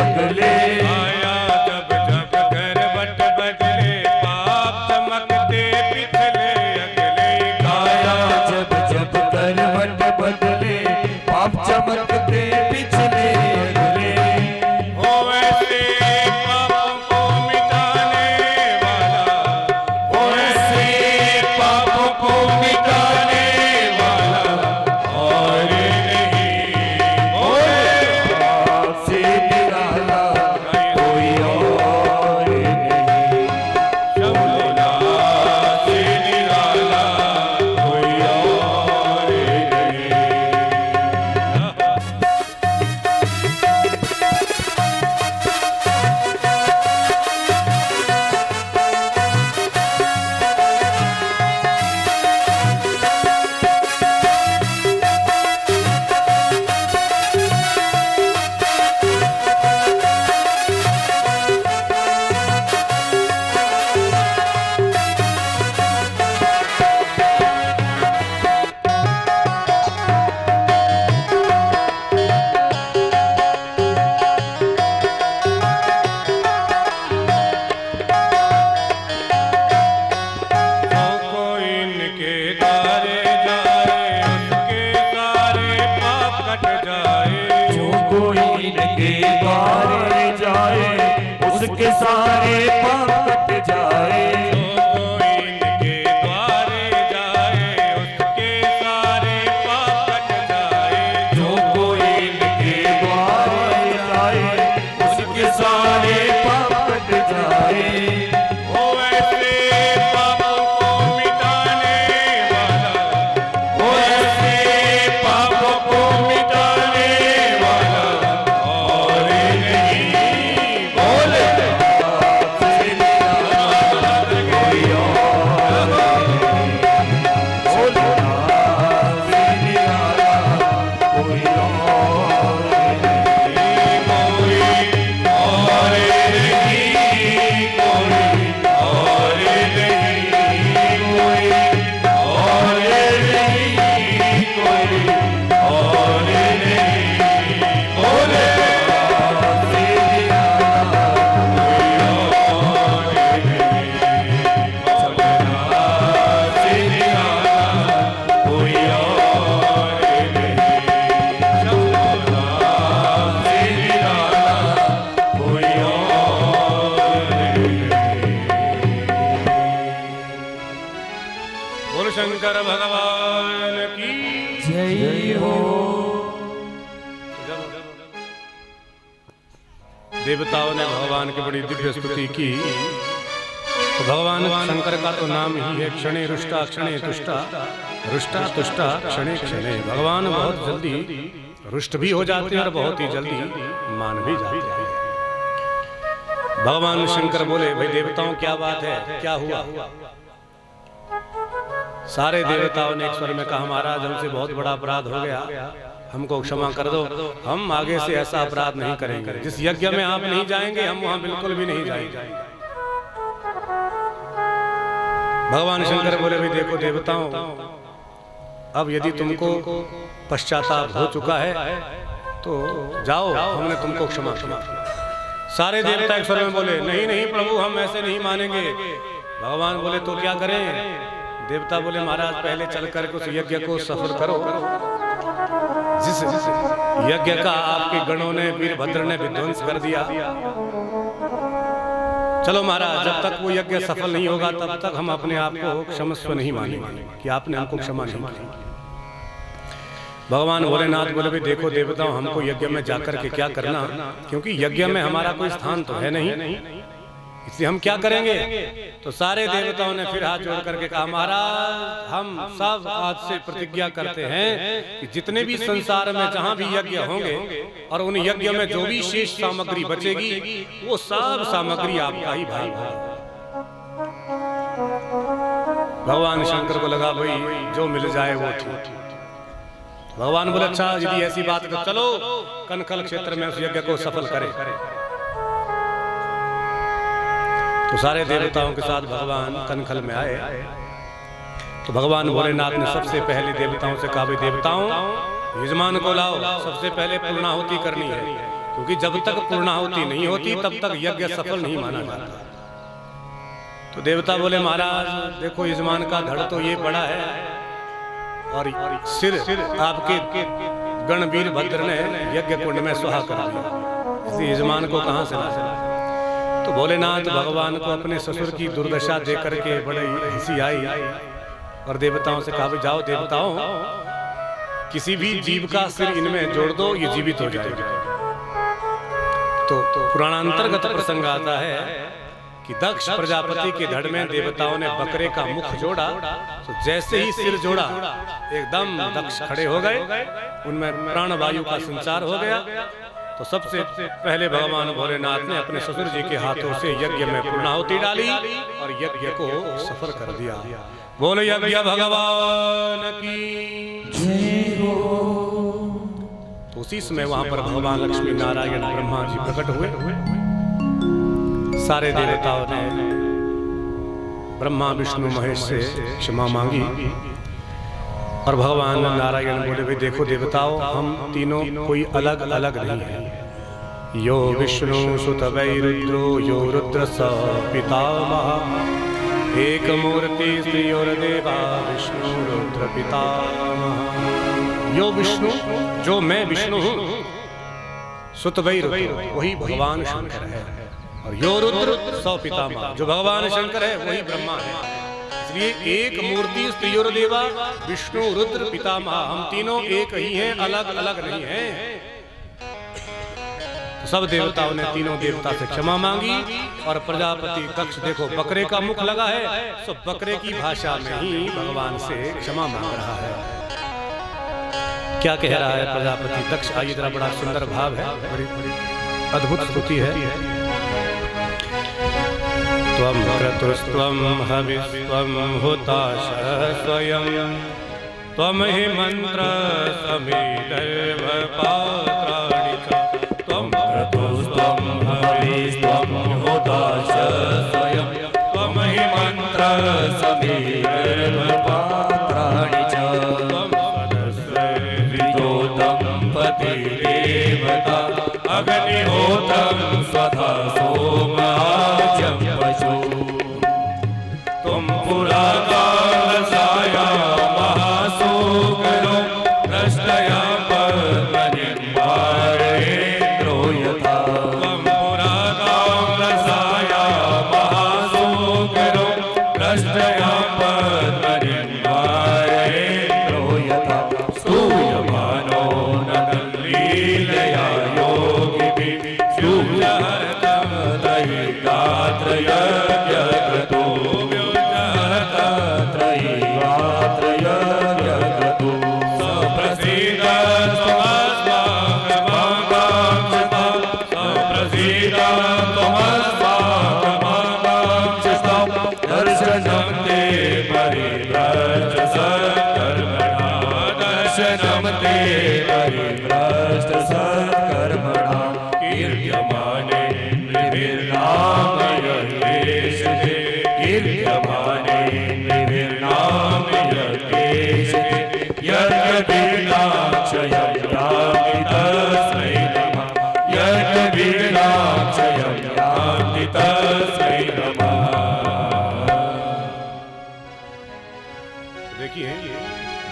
अगले आया जब जब करवट बदले पाप चमकते पिछले अगले आया जब जब करवट बदले पाप चमकते पिछले अगले हो ऐसे पापों को मिटाने वाला हो ऐसे पापों को मिटाने वाला और नहीं आपसे निराला कोई और नहीं शंभुना से निराला कोई और नहीं जो कोई इनके द्वारे जाए उसके सारे पाप कट जाए जो कोई इनके द्वारे जाए उसके सारे पाप कट जाए जो कोई इनके द्वारे जाए उसके सारे पाप कट जाए जो कोई इनके द्वारे जाए उसके सारे पाप कट जाए हो ऐसे पापों को मिटाने वाला वो ऐसे पापों को मिटाने वाला और नहीं बोले आपसे निराला कोई और नहीं बोले आपसे निराला कोई और नहीं कोई और नहीं कोई और नहीं कोई और नहीं कोई और नहीं बोले आपसे निराला कोई और नहीं सबना से निराला कोई और नहीं बोल शंकर भगवान की जय हो देवताओं ने भगवान की बड़ी दिव्य स्तुति की। तो भगवान शंकर का तो नाम ही है क्षणे रुष्टा क्षणे तुष्टा रुष्टा तुष्टा क्षणे क्षणे। भगवान बहुत जल्दी रुष्ट भी हो जाते हैं और बहुत ही जल्दी मान भी जाते हैं। भगवान शंकर बोले भाई देवताओं क्या बात है, क्या हुआ? सारे देवताओं ने एक स्वर में कहा महाराज हमसे बहुत बड़ा अपराध हो गया, हमको क्षमा कर दो, हम आगे से ऐसा अपराध नहीं करेंगे। जिस यज्ञ में आप नहीं जाएंगे हम वहां बिल्कुल भी नहीं जाएंगे। भगवान शंकर बोले भाई देखो देवताओं, अब यदि तुमको पश्चाताप हो चुका है तो जाओ, हमने तुमको क्षमा किया। सारे देवता एक स्वर में बोले नहीं नहीं प्रभु हम ऐसे नहीं मानेंगे। भगवान बोले तो क्या करें? देवता बोले महाराज पहले चल करके उस यज्ञ को सफल करो जिस यज्ञ का आपके गणों ने वीरभद्र ने विध्वंस कर दिया। चलो महाराज जब तक वो यज्ञ सफल नहीं होगा तब तक हम अपने आप को क्षमस्व नहीं मानेंगे कि आपने हमको क्षमा नहीं की। भगवान भोलेनाथ बोले भी देखो देवताओं हमको यज्ञ में जाकर के क्या करना, क्योंकि यज्ञ में हमारा कोई स्थान तो है नहीं, इसलिए हम क्या करेंगे? तो सारे देवताओं ने फिर हाथ जोड़ करके कहा महाराज हम सब आज से प्रतिज्ञा करते हैं कि जितने भी संसार में जहां भी यज्ञ होंगे और उन यज्ञ में जो भी शेष सामग्री बचेगी वो सब सामग्री आपका ही भाई भाई। भगवान शंकर को लगा भाई जो मिल जाए वो ठीक। भगवान बोले अच्छा यदि ऐसी बात है तो चलो कनखल क्षेत्र में उस यज्ञ को सफल करें। तो सारे देवताओं के साथ भगवान कनखल में आए। तो भगवान भोलेनाथ ने सबसे पहले देवताओं से कहा भाई देवताओं यजमान को लाओ, सबसे पहले पूर्णाहुति करनी है। क्योंकि जब तक पूर्णाहुति नहीं होती तब तक यज्ञ सफल नहीं माना जाता। तो देवता बोले महाराज देखो यजमान का धड़ तो ये बड़ा है और सिर आपके गण वीरभद्र ने यज्ञ कुंड में सुहा कर दिया, इसलिए यजमान को कहां से ला। तो भोलेनाथ भगवान को अपने ससुर की दुर्दशा देख करके बड़ी हंसी आई और देवताओं से कहा जाओ देवताओं किसी भी जीव का सिर इनमें जोड़ दो, ये जीवित हो जाएगा। तो पुराणांतर्गत प्रसंग आता है कि दक्ष प्रजापति के धड़ में देवताओं ने बकरे का मुख जोड़ा, तो जैसे ही सिर जोड़ा एकदम दक्ष खड़े हो गए, उनमें प्राणवायु का संचार हो गया। तो सबसे पहले भगवान भोलेनाथ ने अपने ससुर जी के हाथों से यज्ञ में पूर्णाहुति डाली और यज्ञ को सफल कर दिया। बोलो यज्ञ भगवान की जय हो। तो उसी समय वहां पर भगवान लक्ष्मी नारायण ब्रह्मा जी प्रकट हुए। सारे देवताओं ने ब्रह्मा विष्णु महेश से क्षमा मांगी और भगवान नारायण बोले भाई देखो देवताओं हम तीनों कोई अलग अलग नहीं है। यो विष्णु सुत वै रुद्रो यो रुद्र स पितामह एक मूर्ति श्रीयोर्देवा विष्णु रुद्र पितामह। यो विष्णु जो मैं विष्णु हूँ, सुत वै रुद्र वही भगवान शंकर है, और यो रुद्र स पितामह जो भगवान शंकर है वही ब्रह्मा है। इसलिए एक मूर्ति स्त्रियोर्देवा विष्णु रुद्र पितामह, हम तीनों एक ही हैं, अलग अलग नहीं हैं। तो सब देवताओं ने तीनों देवता से क्षमा मांगी और प्रजापति दक्ष देखो बकरे का मुख लगा है, तो बकरे की भाषा में ही भगवान से क्षमा मांग रहा है। क्या कह रहा है प्रजापति दक्ष? आइए जरा, बड़ा सुंदर भाव है, बड़ी अद्भुत स्तुति है। त्वं क्रतुस्त्वं हविस्त्वं हुताशः स्वयं त्वं हि मंत्र समेदर्व पात्राणि च। त्वं क्रतुस्त्वं हविस्त्वं हुताशः स्वयं त्वं हि मंत्र समेदर्व पात्राणि च। त्वं सदस्वितोतं पतिदेवता अग्निहोत्रं स्वधा सोमाजं तुम पुरा कालसाया महासोकरो दृष्टया पद्मनिर्वारेन्द्रो यथा। तुम पुरा कालसाया महासोकरो दृष्टया पद्मनिर्वारेन्द्रो यथा। स्तूयमानो नगलीलया योगिभिः शूलहर्तं त्रयिगात्रय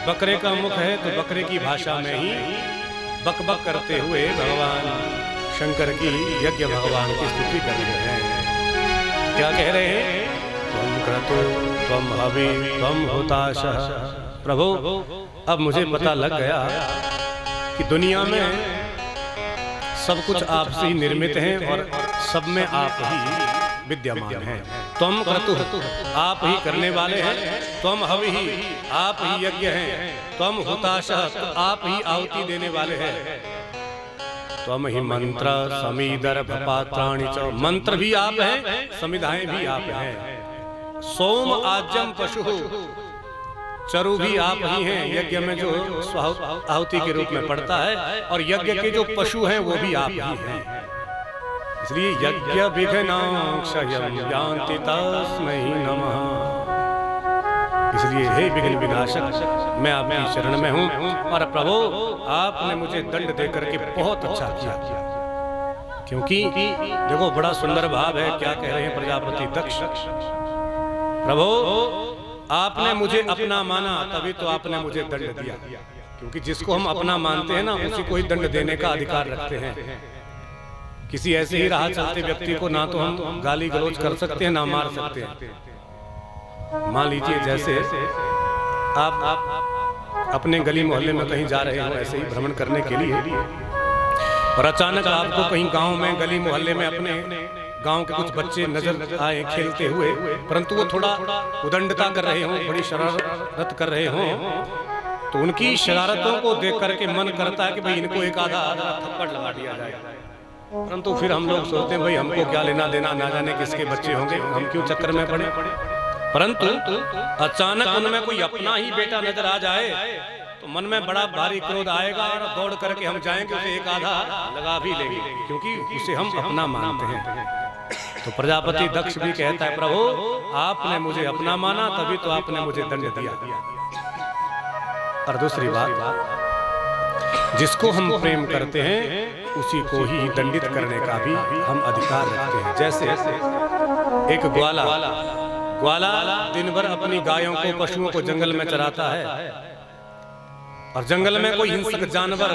बकरे का मुख है तो बकरे की भाषा में ही बकबक करते हुए भगवान शंकर की यज्ञ भगवान की स्तुति कर रहे हैं। क्या कह रहे हैं? त्वं क्रतु त्वं हवि त्वं हुताशः। प्रभु अब मुझे पता लग गया कि दुनिया में सब कुछ आपसे ही निर्मित है और सब में आप ही विद्यमान हैं। त्वं क्रतु आप ही करने वाले हैं, त्वं हवि आप ही यज्ञ हैं, त्वं हुताशः आप ही आहुति देने वाले हैं, त्वं ही मंत्र समीदर्भ पात्राणि च। मंत्र भी आप हैं, समिधाएं भी आप हैं। सोम आज्यम पशु चरु भी आप ही हैं, यज्ञ में जो आहुति के रूप में पड़ता है, और यज्ञ के जो पशु हैं वो भी आप ही हैं। इसलिए यज्ञ विघ्नाक्षयं यान्ति तस्मै नमः। इसलिए हे विघ्न विनाशक मैं आपकी शरण में हूँ, और प्रभु आपने मुझे दंड देकर के बहुत अच्छा किया। क्योंकि देखो बड़ा सुंदर भाव है, क्या कह रहे हैं प्रजापति दक्ष, प्रभु आपने मुझे अपना माना तभी तो आपने मुझे दंड दिया। क्योंकि जिसको हम अपना मानते हैं ना, उसी को ही दंड देने का अधिकार रखते हैं। किसी ऐसे ही राह चलते व्यक्ति को ना तो हम गाली गलौज कर सकते हैं ना मार सकते हैं। मान लीजिए जैसे आप अपने गली मोहल्ले में कहीं जा रहे हो ऐसे ही भ्रमण करने के लिए, और अचानक आपको कहीं गांव में गली मोहल्ले में अपने गांव के कुछ बच्चे नजर आए खेलते हुए, परंतु वो थोड़ा उदंडता कर रहे हों, बड़ी शरारत कर रहे हों, तो उनकी शरारतों को देख करके मन करता है कि भाई इनको एक आधा थप्पड़ लगा दिया जाए। परंतु फिर हम लोग सोचते हैं भाई हमको क्या लेना देना, ना जाने किसके बच्चे होंगे, हम क्यों चक्कर में पड़े। परंतु अचानक उनमें कोई अपना ही बेटा नजर आ जाए तो मन में बड़ा भारी क्रोध आएगा और दौड़ करके हम जाएंगे, उसे एक आधा लगा भी लेंगे, क्योंकि उसे हम अपना मानते हैं। तो प्रजापति दक्ष भी कहता है प्रभु आपने मुझे अपना माना तभी तो आपने मुझे दंड दिया। और दूसरी बात, जिसको हम प्रेम करते हैं उसी को ही दंडित करने का भी हम अधिकार रखते हैं। जैसे एक ग्वाला दिन भर अपनी गायों को पशुओं को जंगल में चराता है, और जंगल में कोई हिंसक जानवर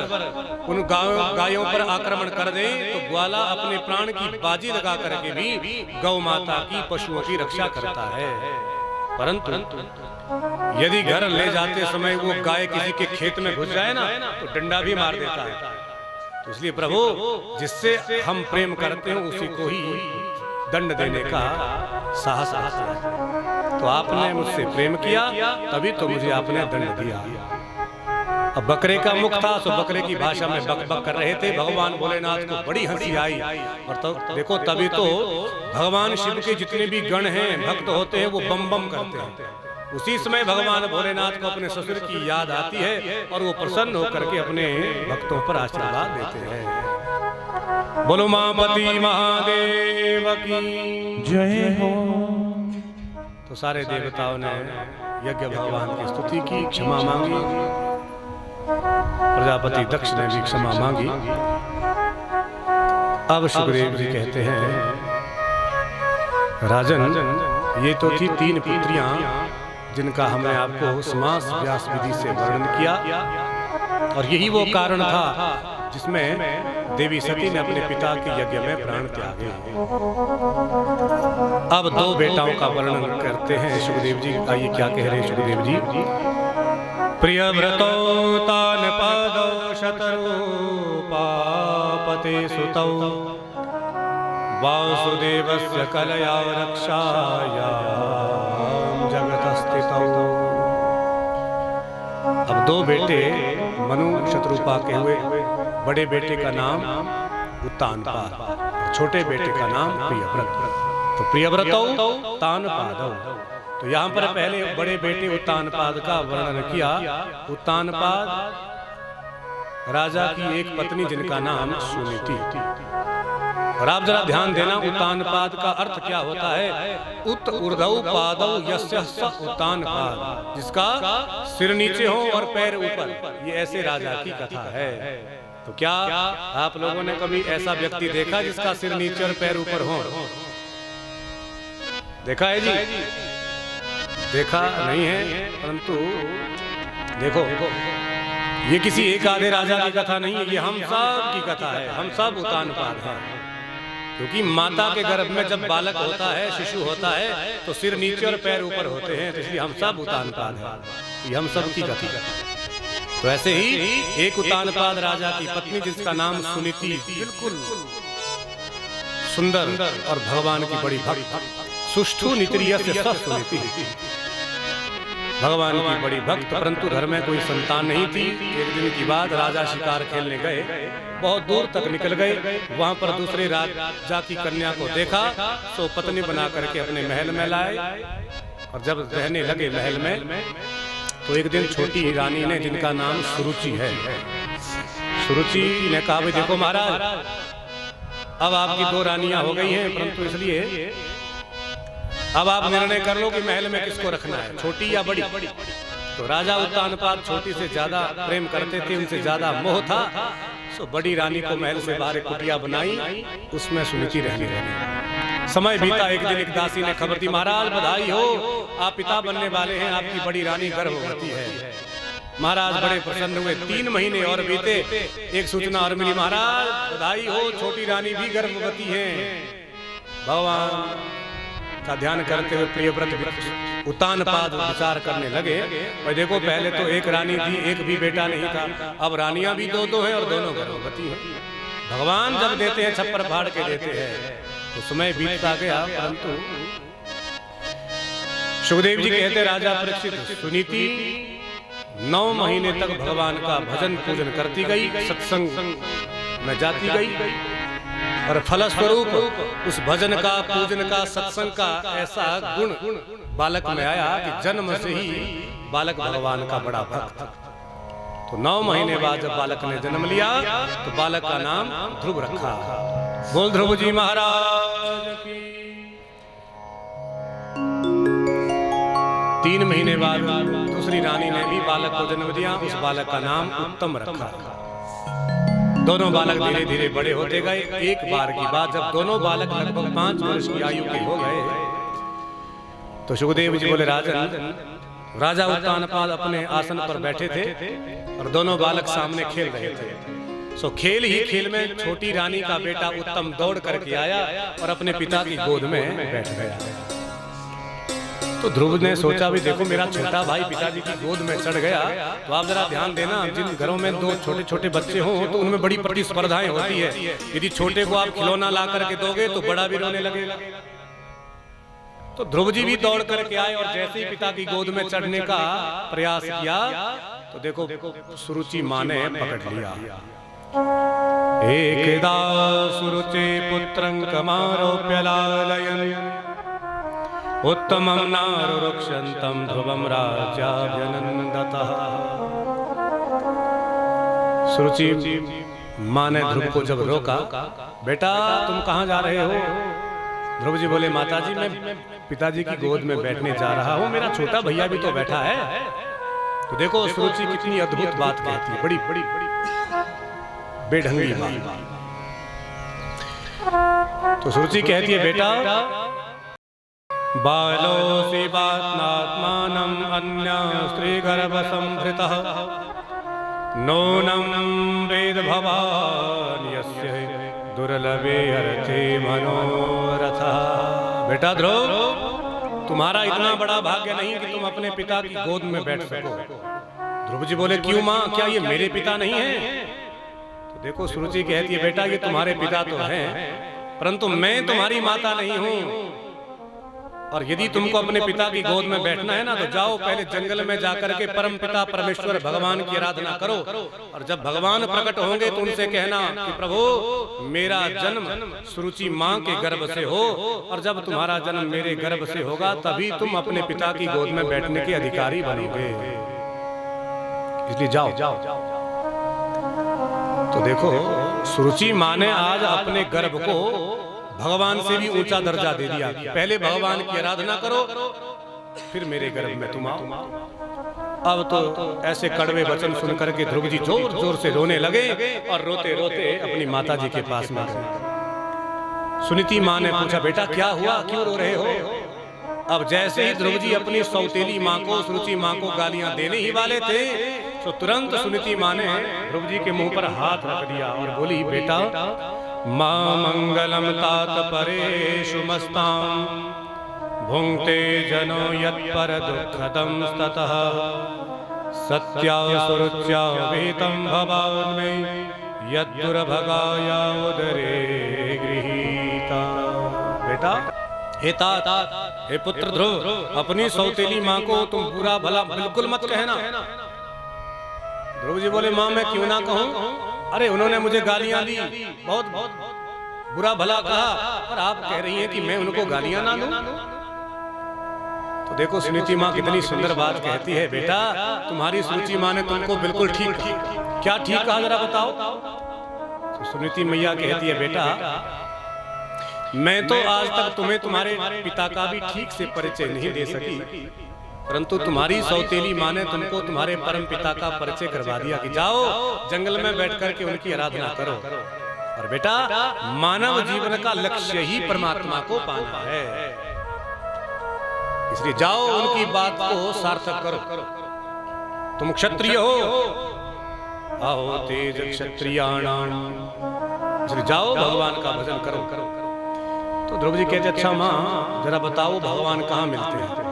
उन गायों पर आक्रमण कर दे तो ग्वाला अपने प्राण की बाजी लगा करके भी गौ माता की पशुओं की रक्षा करता है। परंतु यदि घर ले जाते समय वो गाय किसी के खेत में घुस जाए ना तो डंडा भी मार देता है। तो इसलिए प्रभु जिससे हम प्रेम करते हैं उसी को ही दंड देने का साहस आता है। तो आपने मुझसे प्रेम किया तभी तो मुझे आपने दंड दिया। अब बकरे का मुख था तो बकरे की भाषा में बक बक कर रहे थे। भगवान भोलेनाथ को बड़ी हंसी आई, और तो देखो तभी तो भगवान शिव के जितने भी गण हैं भक्त होते हैं वो बम बम करते हैं। उसी समय भगवान भोलेनाथ को अपने ससुर की याद आती है और वो प्रसन्न होकर के अपने भक्तों पर आशीर्वाद देते हैं। बोलो उमापति महादेव की जय हो। तो सारे देवताओं ने यज्ञ भगवान की स्तुति की, क्षमा मांगी। प्रजापति दक्ष ने भी क्षमा मांगी। अब सुखदेव जी कहते हैं राजन ये तो थी 3 पुत्रियां जिनका हमने आपको समास व्यास विधि से वर्णन किया, और यही वो कारण था जिसमें देवी सती ने अपने पिता के यज्ञ में प्राण त्यागे। अब 2 बेटाओं का वर्णन करते हैं सुखदेव जी। आइए क्या कह रहे हैं सुखदेव जी। प्रियव्रतो तान पादौ शतरूपा पते सुतौ वासुदेवस्य कलया रक्षाया जगतस्थितौ। अब 2 बेटे मनु शत्रुपा के हुए। बड़े बेटे का नाम उत्तानपाद, छोटे बेटे का नाम प्रियव्रत। तो प्रियव्रतौ तानपादौ। तो यहाँ पर पहले बड़े बेटे उत्तानपाद का वर्णन किया। उत्तानपाद राजा की एक पत्नी जिनका नाम सुनीति। और आप जरा ध्यान देना उत्तानपाद का अर्थ क्या होता है। उत ऊर्ध्वौ पादौ यस्य स उत्तानपाद, जिसका सिर नीचे हो और पैर ऊपर। ये ऐसे राजा की कथा है। तो क्या आप लोगों ने कभी ऐसा व्यक्ति देखा जिसका सिर नीचे और पैर ऊपर हो? देखा है जी? देखा नहीं है, परंतु देखो ये किसी एक आधे राजा की कथा नहीं है, ये हम सब की कथा है। हम सब उत्तानपाद हैं। क्योंकि माता के गर्भ में जब बालक होता है, शिशु होता है, तो सिर नीचे और पैर ऊपर होते हैं। तो इसलिए हम सब उत्तानपाद हैं। ये हम सब की कथा। तो ऐसे ही एक उत्तानपाद राजा की पत्नी जिसका नाम सुनीति, बिल्कुल सुंदर और भगवान की बड़ी भक्त, सुष्ठु नित्रियस्य स सुनीति, भगवान की बड़ी भक्त, परंतु घर में कोई संतान नहीं थी। एक दिन की बात, राजा शिकार खेलने गए, बहुत दूर तक निकल गए। वहां पर दूसरे राजा की कन्या को देखा, तो पत्नी बना करके अपने महल में लाए। और जब रहने लगे महल में, तो एक दिन छोटी रानी ने, जिनका नाम सुरुचि है, सुरुचि ने कहा भाई देखो महाराज, अब आपकी 2 रानियां हो गई हैं, परंतु इसलिए अब आप निर्णय कर लो कि महल में किसको रखना है, छोटी या बड़ी। तो राजा उत्तानपाद छोटी से ज्यादा प्रेम करते थे, उनसे ज्यादा मोह था। सो बड़ी रानी को महल से बाहर एक कुटिया बनाई, उसमें सुनीति रहने लगी। समय बीता, एक दिन एक दासी ने खबर दी, महाराज बधाई हो, आप पिता बनने वाले हैं, आपकी बड़ी रानी गर्भवती है। महाराज बड़े प्रसन्न हुए। 3 महीने और बीते, एक सूचना और मिली, महाराज बधाई हो, छोटी रानी भी गर्भवती है। भगवान का ध्यान करते हुए प्रियव्रत उतानपाद विचार करने लगे। और देखो पहले तो एक रानी थी, एक भी बेटा नहीं था, अब रानियां भी 2-2 हैं और दोनों गर्भवती हैं। भगवान जब देते हैं छप्पर फाड़ के देते हैं। तो समय बीतता गया, परंतु सुखदेव जी कहते राजा परीक्षित, सुनीति 9 महीने तक भगवान का भजन पूजन करती गई, सत्संग में जाती गई, और फलस्वरूप उस भजन का, पूजन का, सत्संग का ऐसा गुण बालक में आया कि जन्म से ही बालक भगवान का बड़ा भक्त। तो 9 महीने बाद जब बालक ने जन्म लिया तो बालक का नाम ध्रुव रखा। बोल ध्रुव जी महाराज की। 3 महीने बाद दूसरी रानी ने भी बालक को जन्म दिया, उस बालक का नाम उत्तम रखा। दोनों बालक धीरे धीरे बड़े होते गए। एक बार की बात, जब दोनों बालक लगभग 5 वर्ष की आयु के हो गए तो सुखदेव जी बोले, राजन, राजा उत्तानपाद अपने आसन पर बैठे थे और दोनों बालक सामने खेल रहे थे। सो खेल ही खेल में छोटी रानी का बेटा उत्तम दौड़ करके आया और अपने पिता की गोद में बैठ गया। तो ध्रुव ने सोचा, भी देखो मेरा छोटा भाई पिताजी की गोद में चढ़ गया, तो आप जरा ध्यान देना, जिन घरों में 2 छोटे छोटे बच्चे हों तो उनमें बड़ी प्रतिस्पर्धाएं होती है। यदि छोटे को आप खिलौना ला करके दोगे तो बड़ा भी रोने लगेगा। तो ध्रुव जी भी दौड़ करके आए और जैसे ही पिता की गोद में चढ़ने का प्रयास किया तो देखो सुरुचि मां ने पकड़ लिया। एकदा सुरुचि पुत्रं कमारोप्य लालयन् उत्तमं नारुरुक्षन्तं ध्रुवं राज्याभ्यनन्दतः। सुरुचि मां ने ध्रुव को जब रोका, बेटा तुम कहाँ जा रहे हो? ध्रुव जी बोले, माताजी मैं पिताजी की गोद में बैठने जा रहा हूँ, मेरा छोटा भैया भी तो बैठा है। तो देखो सुरुचि कितनी अद्भुत बात कहती है, बड़ी बड़ी बेढंगी बात। तो सुरुचि कहती है, बेटा बालोऽसि बात्मात्मानं अन्य स्त्री गर्भ संभृतः नूनं वेद भवान् यस्य दुर्लभे अर्थे मनोरथः। बेटा ध्रुव, तुम्हारा इतना बड़ा भाग्य नहीं कि तुम अपने पिता की गोद में बैठ सको। ध्रुव जी बोले, क्यों मां, क्या ये मेरे पिता नहीं है? तो देखो सुरुचि कहती है, बेटा ये तुम्हारे पिता तो हैं, परंतु मैं तुम्हारी माता नहीं हूं। और यदि तुमको अपने पिता की गोद में बैठना है ना, तो जाओ पहले जंगल में जाकर के परम पिता परमेश्वर भगवान की आराधना करो, और जब भगवान प्रकट होंगे तो उनसे कहना कि प्रभु मेरा जन्म सुरुचि मां के गर्भ से हो, और जब तुम्हारा जन्म मेरे गर्भ से होगा तभी तुम अपने पिता की गोद में बैठने के अधिकारी बनोगे, इसलिए जाओ। तो देखो सुरुचि मां ने आज अपने गर्भ को भगवान से भी ऊंचा दर्जा दे दिया। पहले भगवान की आराधना करो, फिर मेरे गर्भ में तुम आओ। अब तो ऐसे कड़वे वचन सुन करके ध्रुव जी जोर जोर से रोने लगे और रोते रोते अपनी माता जी के पास में गए। सुनीति मां ने पूछा, बेटा क्या हुआ, क्यों रो रहे हो? अब जैसे ही ध्रुव जी अपनी सौतेली मां को, सुरुचि मां को गालियां देने ही वाले थे, तो तुरंत सुनीति मां ने ध्रुव जी के मुंह पर हाथ रख दिया और बोली, बेटा मां मंगलम तात परेषु मस्तां भुंक्ते जनो यत्पर दुःखदं ततः सत्या सुरुच्या वेतं भवान्मे यद्दुर्भगाया उदरे गृहीता। बेटा हे तात, हे पुत्र ध्रुव, अपनी सौतेली मां को तुम बुरा भला बिल्कुल मत कहना। ध्रुव जी बोले, मां मैं क्यों ना कहूं, अरे उन्होंने मुझे गालियां दी, बहुत बुरा भला कहा, और आप कह रही हैं कि मैं उनको गालियां ना दूं। तो देखो सुनीति मां कितनी सुंदर बात कहती है, बेटा तुम्हारी सुरुचि मां ने तुमको बिल्कुल ठीक कहा। क्या ठीक कहा जरा बताओ? तो सुनीति मैया कहती है, बेटा मैं तो आज तक तुम्हें तुम्हारे पिता का भी ठीक से परिचय नहीं दे सकी, परंतु तुम्हारी सौतेली माँ ने तुमको तुम्हारे परम पिता का परिचय करवा दिया कि जाओ जंगल में बैठ करके उनकी आराधना करो। और बेटा मानव जीवन का लक्ष्य ही परमात्मा को पाना है, इसलिए जाओ उनकी बात को सार्थक करो। तुम क्षत्रिय हो, आओ तेज क्षत्रियाणाम, इसलिए जाओ भगवान का भजन करो। तो द्रौपदी कहते अच्छा माँ जरा बताओ भगवान कहाँ मिलते हैं।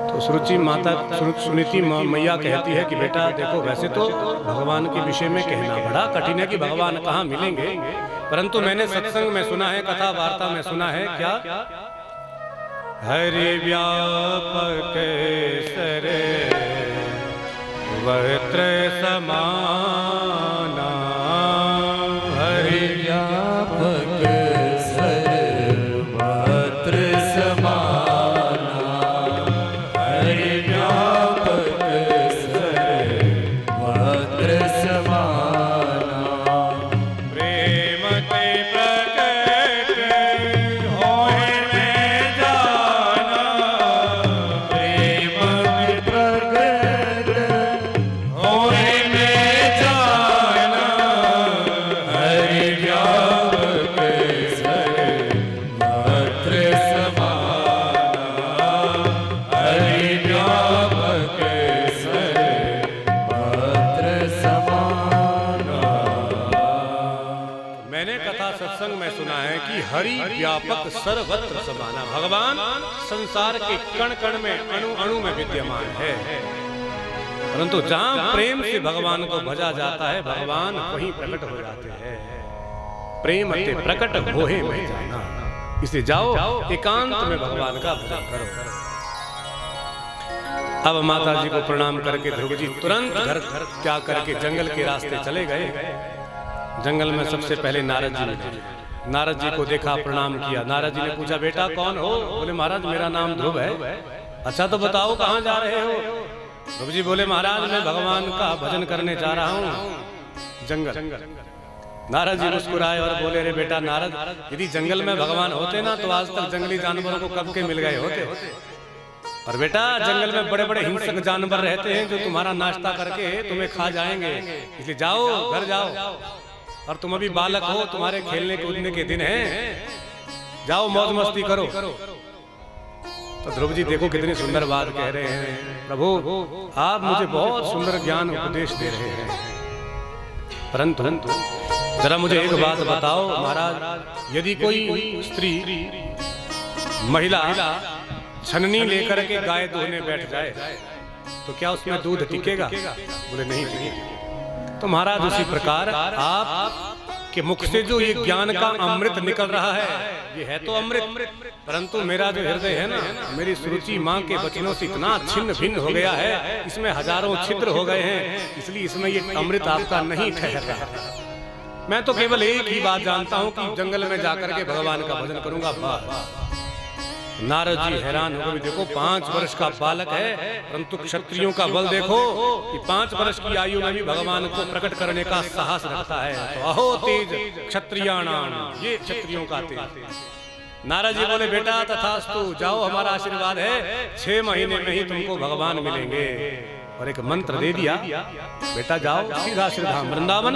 तो सुरुचि माता सुनीति मैया कहती है कि बेटा देखो वैसे तो भगवान के विषय में कहना बड़ा कठिन है कि भगवान कहाँ मिलेंगे, परंतु मैंने सत्संग में सुना है, कथा वार्ता में सुना है क्या, हरि व्यापक सर वस्त्र समाना, हरि व्यापक सर वस्त्र समाना, हरि व्यापक सर वस्त्र समाना, प्रेम ते प्रकट होए में जाना, प्रेम में प्रगट होए में जाना, हरि व्यापक सर वस्त्र समाना, हरि व्यापक सर वस्त्र समाना। मैंने कथा सत्संग में सुना है कि हरि व्यापक सर्वत्र समाना, भगवान संसार के कण कण में अणु अणु में विद्यमान है, परंतु जहां प्रेम से भगवान को भजा जाता है भगवान वहीं प्रकट हो जाते हैं। प्रेम ते प्रकट होए में जाना, इसलिए जाओ एकांत में भगवान का भजन करो। अब माता जी को प्रणाम करके ध्रुव जी तुरंत घर त्याग करके जंगल के रास्ते चले गए। जंगल में सबसे पहले नारद जी मिले। नारद जी को देखा, प्रणाम किया। नारद जी ने पूछा बेटा कौन हो? बोले महाराज मेरा नाम ध्रुव है। अच्छा तो बताओ कहाँ जा रहे हो? ध्रुव जी बोले महाराज मैं भगवान का भजन करने जा रहा हूँ जंगल। नारद जी मुस्कुराए और बोले रे बेटा नारद, यदि जंगल में भगवान होते ना तो आज तक जंगली जानवरों को कब के मिल गए होते। और बेटा जंगल में बड़े बड़े हिंसक जानवर रहते हैं जो तुम्हारा नाश्ता करके तुम्हें खा जाएंगे, इसलिए जाओ घर जाओ। और तुम अभी बालक हो, तुम्हारे खेलने कूदने के दिन हैं, जाओ मौज मस्ती करो। तो ध्रुव जी देखो कितनी सुंदर बात कह रहे हैं, प्रभु आप मुझे बहुत सुंदर ज्ञान उपदेश दे रहे हैं, परंतु जरा मुझे एक बात बताओ महाराज, यदि कोई स्त्री महिला छननी लेकर के गाय दुहने बैठ जाए तो क्या उसमें दूध टिकेगा? बोले नहीं टिकेगा। तो महाराज उसी प्रकार आप के मुख से जो ये ज्ञान का अमृत निकल रहा है, ये है तो अमृत, परंतु मेरा जो हृदय है ना, मेरी सुरुचि माँ के वचनों से इतना छिन्न भिन्न हो गया है, इसमें हजारों छिद्र हो गए हैं, इसलिए इसमें ये अमृत आपका नहीं ठहर रहा। मैं तो केवल एक ही बात जानता हूँ कि जंगल में जाकर के भगवान का भजन करूंगा, बस। नारद जी हैरान हो गए, देखो 5 वर्ष का बालक है, परंतु क्षत्रियों का बल देखो कि 5 वर्ष की आयु में भी भगवान को प्रकट करने का साहस रखता है। तो अहो तेज क्षत्रियाणाम, ये क्षत्रियों का तेज। नारद जी बोले बेटा तथास्तु, जाओ हमारा आशीर्वाद है, 6 महीने में ही तुमको भगवान मिलेंगे। और एक मंत्र दे दिया, बेटा जाओ सीधा श्रीधाम वृंदावन,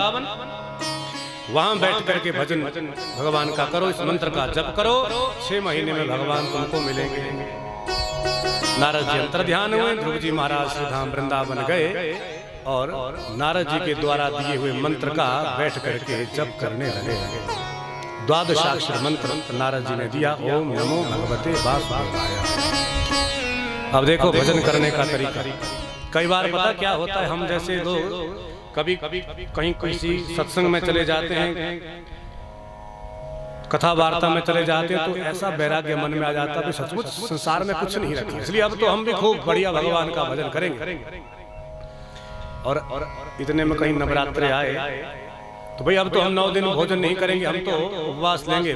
वहां बैठ करके भजन भगवान का करो, इस मंत्र का जप करो, 6 महीने में भगवान तुमको मिलेंगे। नारद जी अंतर ध्यान हुए, ध्रुव जी महाराज श्रीधाम वृंदावन गए और नारद जी के द्वारा दिए हुए मंत्र का बैठ करके जप करने लगे। 12 मंत्र नारद जी ने दिया, ओम नमो भगवते वासुदेवाय। अब देखो भजन करने का तरीका। कई बार पता क्या होता है, हम जैसे लोग कभी कहीं किसी सत्संग में चले जाते हैं, कथा वार्ता में चले जाते हैं, तो ऐसा वैराग्य मन में आ जाता है सचमुच संसार में कुछ नहीं रखा, इसलिए अब तो हम भी खूब बढ़िया भगवान का भजन करेंगे। और इतने में कहीं नवरात्रे आए तो भाई अब तो हम 9 दिन भोजन नहीं करेंगे, हम तो उपवास लेंगे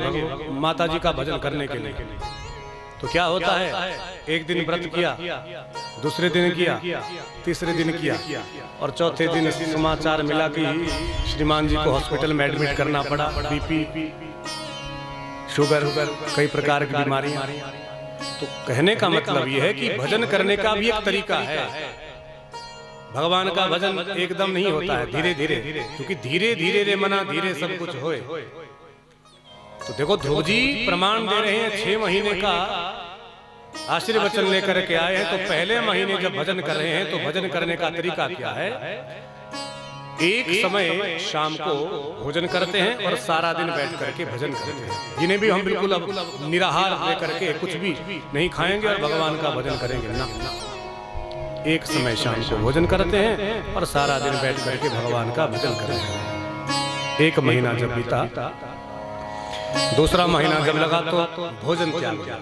माता जी का भजन करने के लिए। तो क्या होता है, एक दिन व्रत किया, दूसरे दिन किया, तीसरे दिन किया, और चौथे दिन समाचार मिला कि श्रीमान जी को हॉस्पिटल में एडमिट करना पड़ा, बीपी शुगर कई प्रकार की बीमारियां। तो कहने का मतलब यह है कि भजन करने का भी एक तरीका है। भगवान का भजन एकदम नहीं होता है, धीरे धीरे, क्योंकि धीरे धीरे रे मना धीरे सब कुछ होए। तो देखो ध्रुव जी प्रमाण दे रहे हैं, 6 महीने का आशीर्वचन लेकर के आए हैं। तो पहले महीने जब भजन कर रहे हैं तो भजन करने का तरीका क्या है? एक समय शाम को भोजन करते हैं और सारा दिन बैठ करके भजन करते हैं। जिन्हें भी हम बिल्कुल अब निराहार लेकर के कुछ भी नहीं खाएंगे और भगवान का भजन करेंगे ना। एक समय शाम को भोजन करते हैं और सारा दिन बैठ करके भगवान का भजन करते हैं। 1 महीना जब बीता, दूसरा महीना जब लगा तो भोजन त्याग दिया।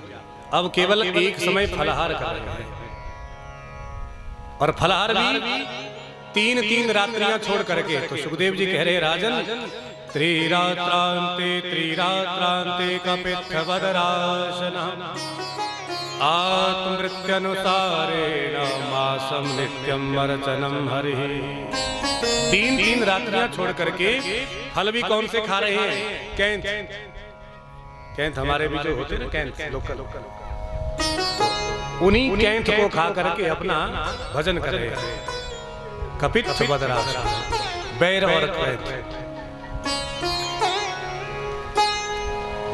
अब केवल एक समय फलाहार कर रहे हैं, और फलाहार भी 3 रात्रियां छोड़ करके। तो सुखदेव जी कह रहे राजन, त्रिरात्रांते कपित्थवदराशन आत्मृत्यनुसारेण मासम नित्यम अर्चनम हरि। 3 रात्रियां छोड़ करके फल भी कौन से खा रहे हैं? कैंथ हमारे भी जो होते हैं ना, कैंथ लोकल, उन्हीं कैंथ को खा करके अपना भजन कर रहे हैं। कपित्थ बदराशन, बैर और कैंथ।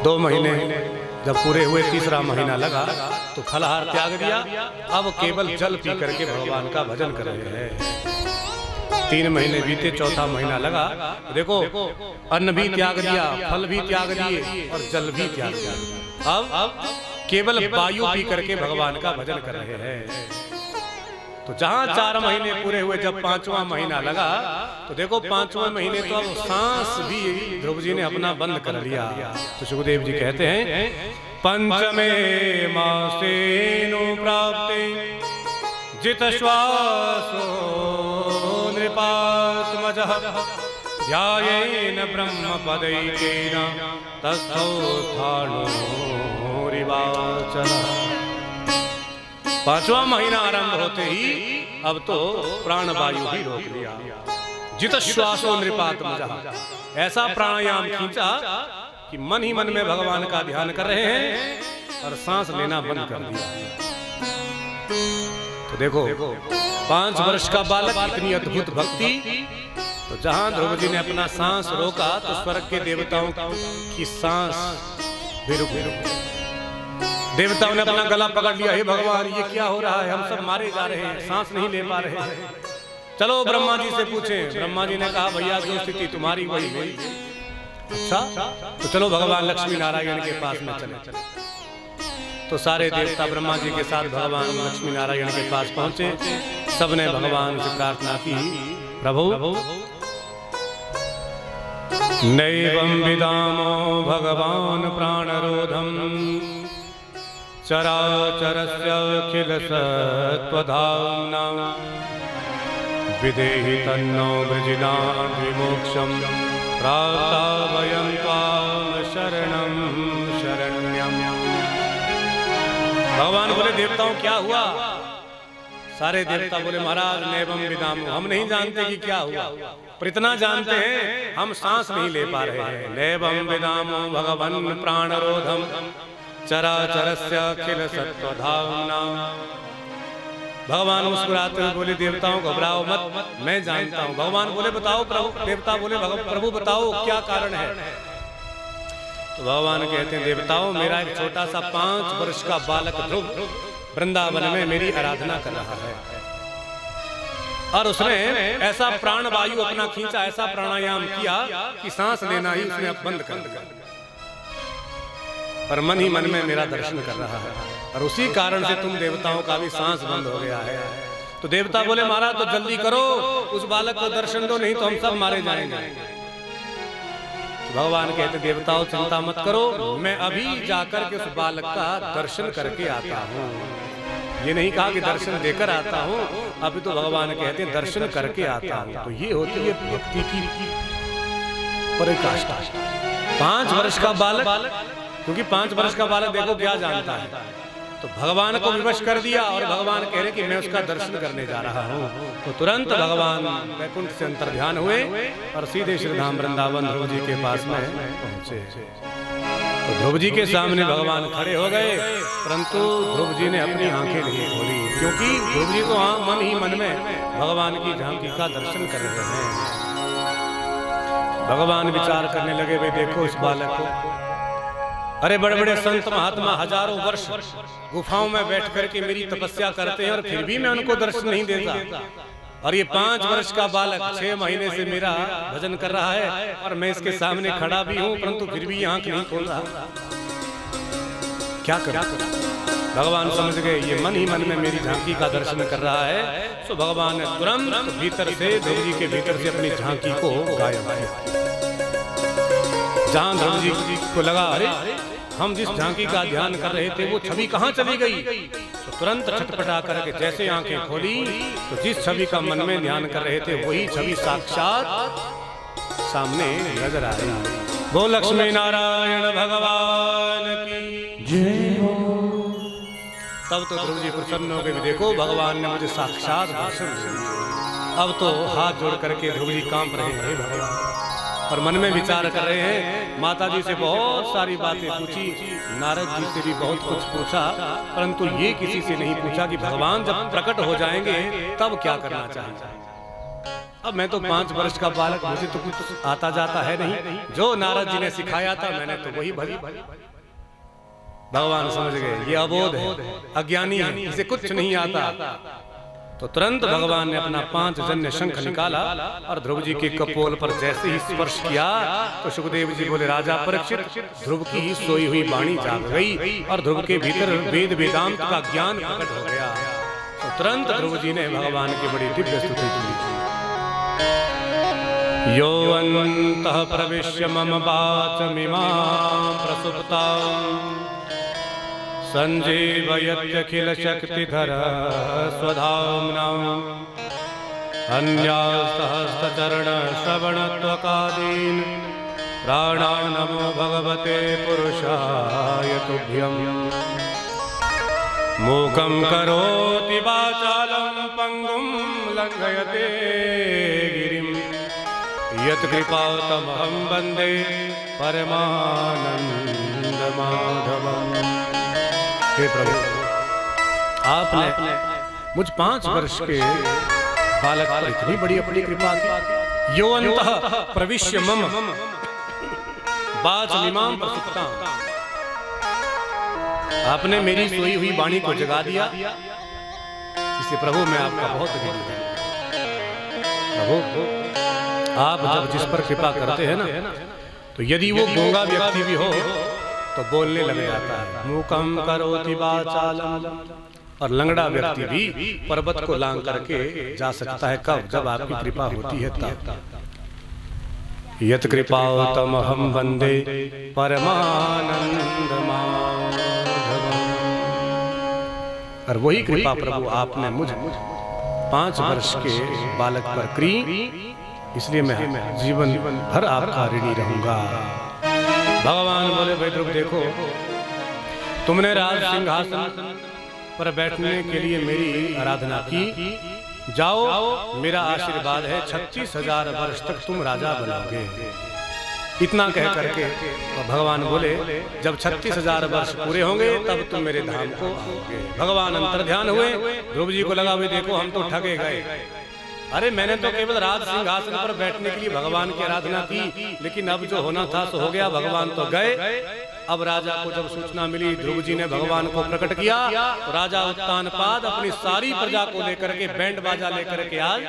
2 महीने जब पूरे हुए, तीसरा महीना लगा तो फलाहार त्याग दिया। अब केवल जल पी करके भगवान का भजन कर रहे हैं। 3 महीने बीते, चौथा महीना लगा, देखो अन्न भी त्याग दिया, फल भी त्याग दिए और जल भी त्याग दिया। अब केवल वायु पी करके भगवान का भजन कर रहे हैं। तो जहां 4 महीने पूरे हुए, जब 5वां महीना लगा तो देखो 5वें महीने तो अब सांस भी ध्रुव जी ने अपना बंद कर लिया। तो सुखदेव जी कहते हैं, पंचमे मासेनु प्राप्ते जित श्वासो नृपात्मजः ध्यायेन ब्रह्म पदैकेन तस्थो स्थाणुरिवाचन। 5वां महीना आरंभ होते ही अब तो प्राणवायु भी रोक लिया। जित श्वासो नृपात्मजः, ऐसा प्राणायाम खींचा कि मन ही मन में भगवान का ध्यान कर रहे हैं और सांस लेना बंद कर दिया। तो देखो 5 वर्ष का बालक, इतनी अद्भुत भक्ति। तो जहां ध्रुव जी ने अपना सांस रोका तो स्वर्ग के देवताओं की सांस भी रुक गई। देवताओं ने अपना गला पकड़ लिया, हे भगवान ये क्या हो रहा है, हम सब मारे जा रहे हैं, सांस नहीं ले पा रहे हैं। चलो ब्रह्मा जी से पूछें। ब्रह्मा जी ने कहा, भैया जो स्थिति तुम्हारी वही मेरी। अच्छा, तो चलो भगवान लक्ष्मी नारायण के पास में चले। तो सारे देवता ब्रह्मा जी के साथ भगवान लक्ष्मी नारायण के पास पहुंचे। सबने भगवान से प्रार्थना की, प्रभु नैवं विदामो भगवान प्राणरोधम चराचरस्य अखिल सत्वधाम्ना विदेहि तन्नो वृजिनां विमोक्षं प्राप्ता वयं त्वां शरणं शरण्यम्। भगवान बोले, देवताओं क्या हुआ? सारे देवता बोले, महाराज नैवं विदामो, हम नहीं जानते कि क्या हुआ, पर इतना जानते हैं हम सांस नहीं ले पा रहे हैं। नैवं विदामो भगवन् प्राणरोधम चराचरस्य अखिल सत्वधाम्ना। भगवान मुस्कुराते हुए बोले, देवताओं घबराओ मत, मैं जानता हूँ। भगवान बोले, बताओ प्रभु। देवता बोले, प्रभु बताओ क्या कारण है। तो भगवान कहते हैं, देवताओं मेरा एक छोटा सा 5 वर्ष का बालक ध्रुव वृंदावन में मेरी आराधना कर रहा है, और उसने ऐसा प्राण वायु अपना खींचा, ऐसा प्राणायाम किया कि सांस लेना ही उसने बंद कर दिया, पर मन ही मन में मेरा दर्शन कर रहा है, और उसी कारण से तुम देवताओं का भी सांस बंद हो गया है। तो देवता बोले, महाराज तो जल्दी करो, उस बालक को दर्शन दो, नहीं तो हम सब मारे जाएंगे। तो भगवान कहते, देवताओं चिंता मत करो, मैं अभी जाकर के उस बालक का दर्शन करके आता हूँ। ये नहीं कहा कि दर्शन देकर आता हूँ, अभी तो भगवान कहते हैं दर्शन करके आता हूँ। तो ये होती है भक्ति की पराकाष्ठा। 5 वर्ष का बालक, क्योंकि 5 वर्ष का बालक देखो क्या जानता है, तो भगवान को विवश कर दिया, और भगवान कह रहे कि मैं उसका दर्शन करने जा रहा हूँ। तो तुरंत भगवान वैकुंठ से अंतर्ध्यान हुए और सीधे श्री धाम वृंदावन ध्रुव जी के पास में पहुंचे। तो ध्रुव जी के सामने भगवान खड़े हो गए, परंतु ध्रुव जी ने अपनी आंखें नहीं खोली, क्योंकि ध्रुव जी तो मन ही मन में भगवान की झांकी का दर्शन कर रहे हैं। भगवान विचार करने लगे, भाई देखो इस बालक को, अरे बड़े बड़े संत महात्मा हजारों वर्ष गुफाओं में बैठ करके मेरी तपस्या करते हैं और फिर भी मैं उनको दर्शन नहीं देता, और ये 5 वर्ष का बालक 6 महीने से मेरा भजन कर रहा है और मैं इसके सामने खड़ा भी हूं, परंतु फिर भी आंख नहीं खोल रहा, क्या करूं? भगवान समझ गए ये मन ही मन में मेरी झांकी का दर्शन कर रहा है। तो भगवान ने तुरंत भीतर से, ध्रुव जी के भीतर से अपनी झांकी को गायब किया। जहां ध्रुव जी को लगा अरे हम जिस झांकी का ध्यान कर रहे थे वो छवि कहां चली गई, तो तुरंत छटपटा करके जैसे आंखें खोली तो जिस छवि का मन में ध्यान कर रहे थे वही छवि साक्षात सामने नजर आ रही। वो लक्ष्मी नारायण भगवान की जय हो। तब तो ध्रुव जी प्रसन्न हो गए, देखो भगवान ने मुझे साक्षात दर्शन दिया। अब तो हाथ जोड़ करके ध्रुव जी कांप रहे हैं भगवान, और मन में विचार कर रहे हैं। माता जी से बहुत सारी बातें पूछी, नारद जी से भी बहुत कुछ पूछा, परंतु ये किसी से नहीं पूछा कि भगवान जब प्रकट हो जाएंगे तब क्या करना चाहिए। अब मैं तो 5 वर्ष का बालक, मुझे तो कुछ आता जाता है नहीं, जो नारद जी ने सिखाया था मैंने तो वही भरी। भगवान समझ गए ये अबोध है, अज्ञानी है, इसे कुछ नहीं आता। तो तुरंत भगवान ने अपना 5 जन्य शंख निकाला और ध्रुव जी के कपोल पर जैसे ही स्पर्श किया तो सुखदेव जी बोले, राजा परीक्षित, ध्रुव की ही सोई हुई वाणी जाग गई और ध्रुव के भीतर वेद वेदांत का ज्ञान प्रकट हो गया। तो तुरंत ध्रुव जी ने भगवान की बड़ी दिव्य स्तुति की। यो अन्तः प्रविश्य मम वाचमिमां प्रसुप्तां संजीवयत्यखिल शक्तिधर स्वधाम्नाम् अन्यास्तहस्तचरण श्रवणत्वकादीन् प्राणानमो भगवते पुरुषाय तुभ्यम्। मूकं करोति वाचालं पंगुं लंघयते गिरिं यत्कृपातमहं वन्दे परमानंद माधवम्। हे प्रभु, आपने मुझ 5 वर्ष के बालक पर इतनी बड़ी अपनी कृपा की। यो अन्तः प्रविश्य मम वाचमिमां प्रसुप्तां, आपने मेरी सोई हुई वाणी को जगा दिया, इसलिए प्रभु मैं आपका बहुत ऋणी हूं। प्रभु आप जब जिस पर कृपा करते हैं ना, तो यदि वो गूंगा व्यक्ति भी हो तो बोलने लग जाता है। मूकं करोति वाचालं, और लंगड़ा व्यक्ति भी पर्वत को लांग करके जा सकता है। कब? जब आपकी कृपा होती है तब। यत् कृपातमहं वन्दे परमानंद माधवम्। और वही कृपा प्रभु आपने मुझ 5 वर्ष के बालक पर की, इसलिए मैं जीवन भर आपका ऋणी रहूंगा। भगवान बोले, भाई ध्रुव देखो, तुमने राज सिंहासन पर बैठने के लिए मेरी आराधना की, जाओ मेरा आशीर्वाद है 36,000 वर्ष तक तुम राजा बनोगे। इतना कह करके भगवान बोले, जब 36,000 वर्ष पूरे होंगे तब तुम मेरे धाम को आओगे। भगवान अंतर्ध्यान हुए। ध्रुव जी को लगा, भाई देखो हम तो ठगे गए, अरे मैंने तो केवल राज सिंहासन पर बैठने के लिए भगवान की आराधना की, लेकिन अब जो होना था सो हो गया, भगवान तो गए। अब राजा को जब सूचना मिली ध्रुव जी ने भगवान को प्रकट किया, तो राजा उत्तानपाद अपनी सारी प्रजा को लेकर के बैंड बाजा लेकर के आज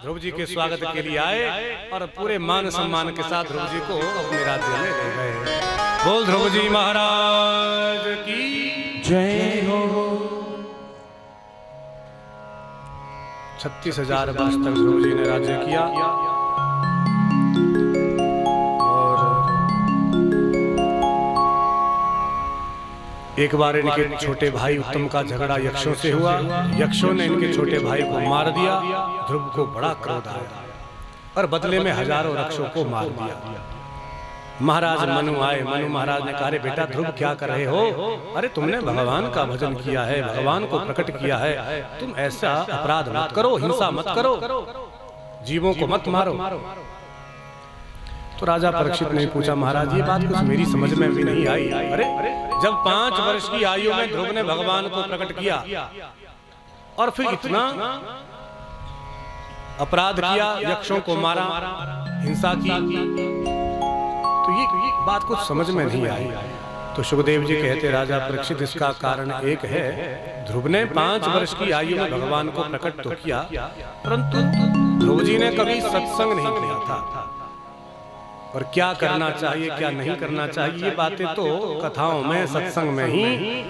ध्रुव जी के स्वागत के लिए आए और पूरे मान सम्मान के साथ ध्रुव जी को अपने राज्य में ले गए। बोल ध्रुव जी महाराज की जय हो। 36,000 वर्ष तक ध्रुव जी ने राज्य किया और एक बार इनके छोटे भाई उत्तम का झगड़ा यक्षों से हुआ। यक्षों ने इनके छोटे भाई को मार दिया। ध्रुव को बड़ा क्रोध आया और बदले में हजारों रक्षों को मार दिया। महाराज मनु आए। मनु महाराज ने कहा, बेटा ध्रुव क्या कर रहे हो? अरे तुमने भगवान का भजन किया है, भगवान को प्रकट किया है, तुम ऐसा अपराध मत करो, हिंसा मत करो, जीवों को मत मारो। तो राजा परीक्षित ने पूछा, महाराज ये बात कुछ मेरी समझ में भी नहीं आई। अरे जब 5 वर्ष की आयु में ध्रुव ने भगवान को प्रकट किया और फिर इतना अपराध किया, यक्षों को मारा, हिंसा की, तो ये बात कुछ समझ में नहीं आई। तो सुखदेव जी कहते, राजा परीक्षित इसका कारण एक है, ध्रुव ने 5 वर्ष की आयु में भगवान को प्रकट तो किया, परंतु ध्रुव जी ने कभी सत्संग नहीं किया था। और क्या करना चाहिए क्या नहीं करना चाहिए, ये बातें तो कथाओं में, सत्संग में ही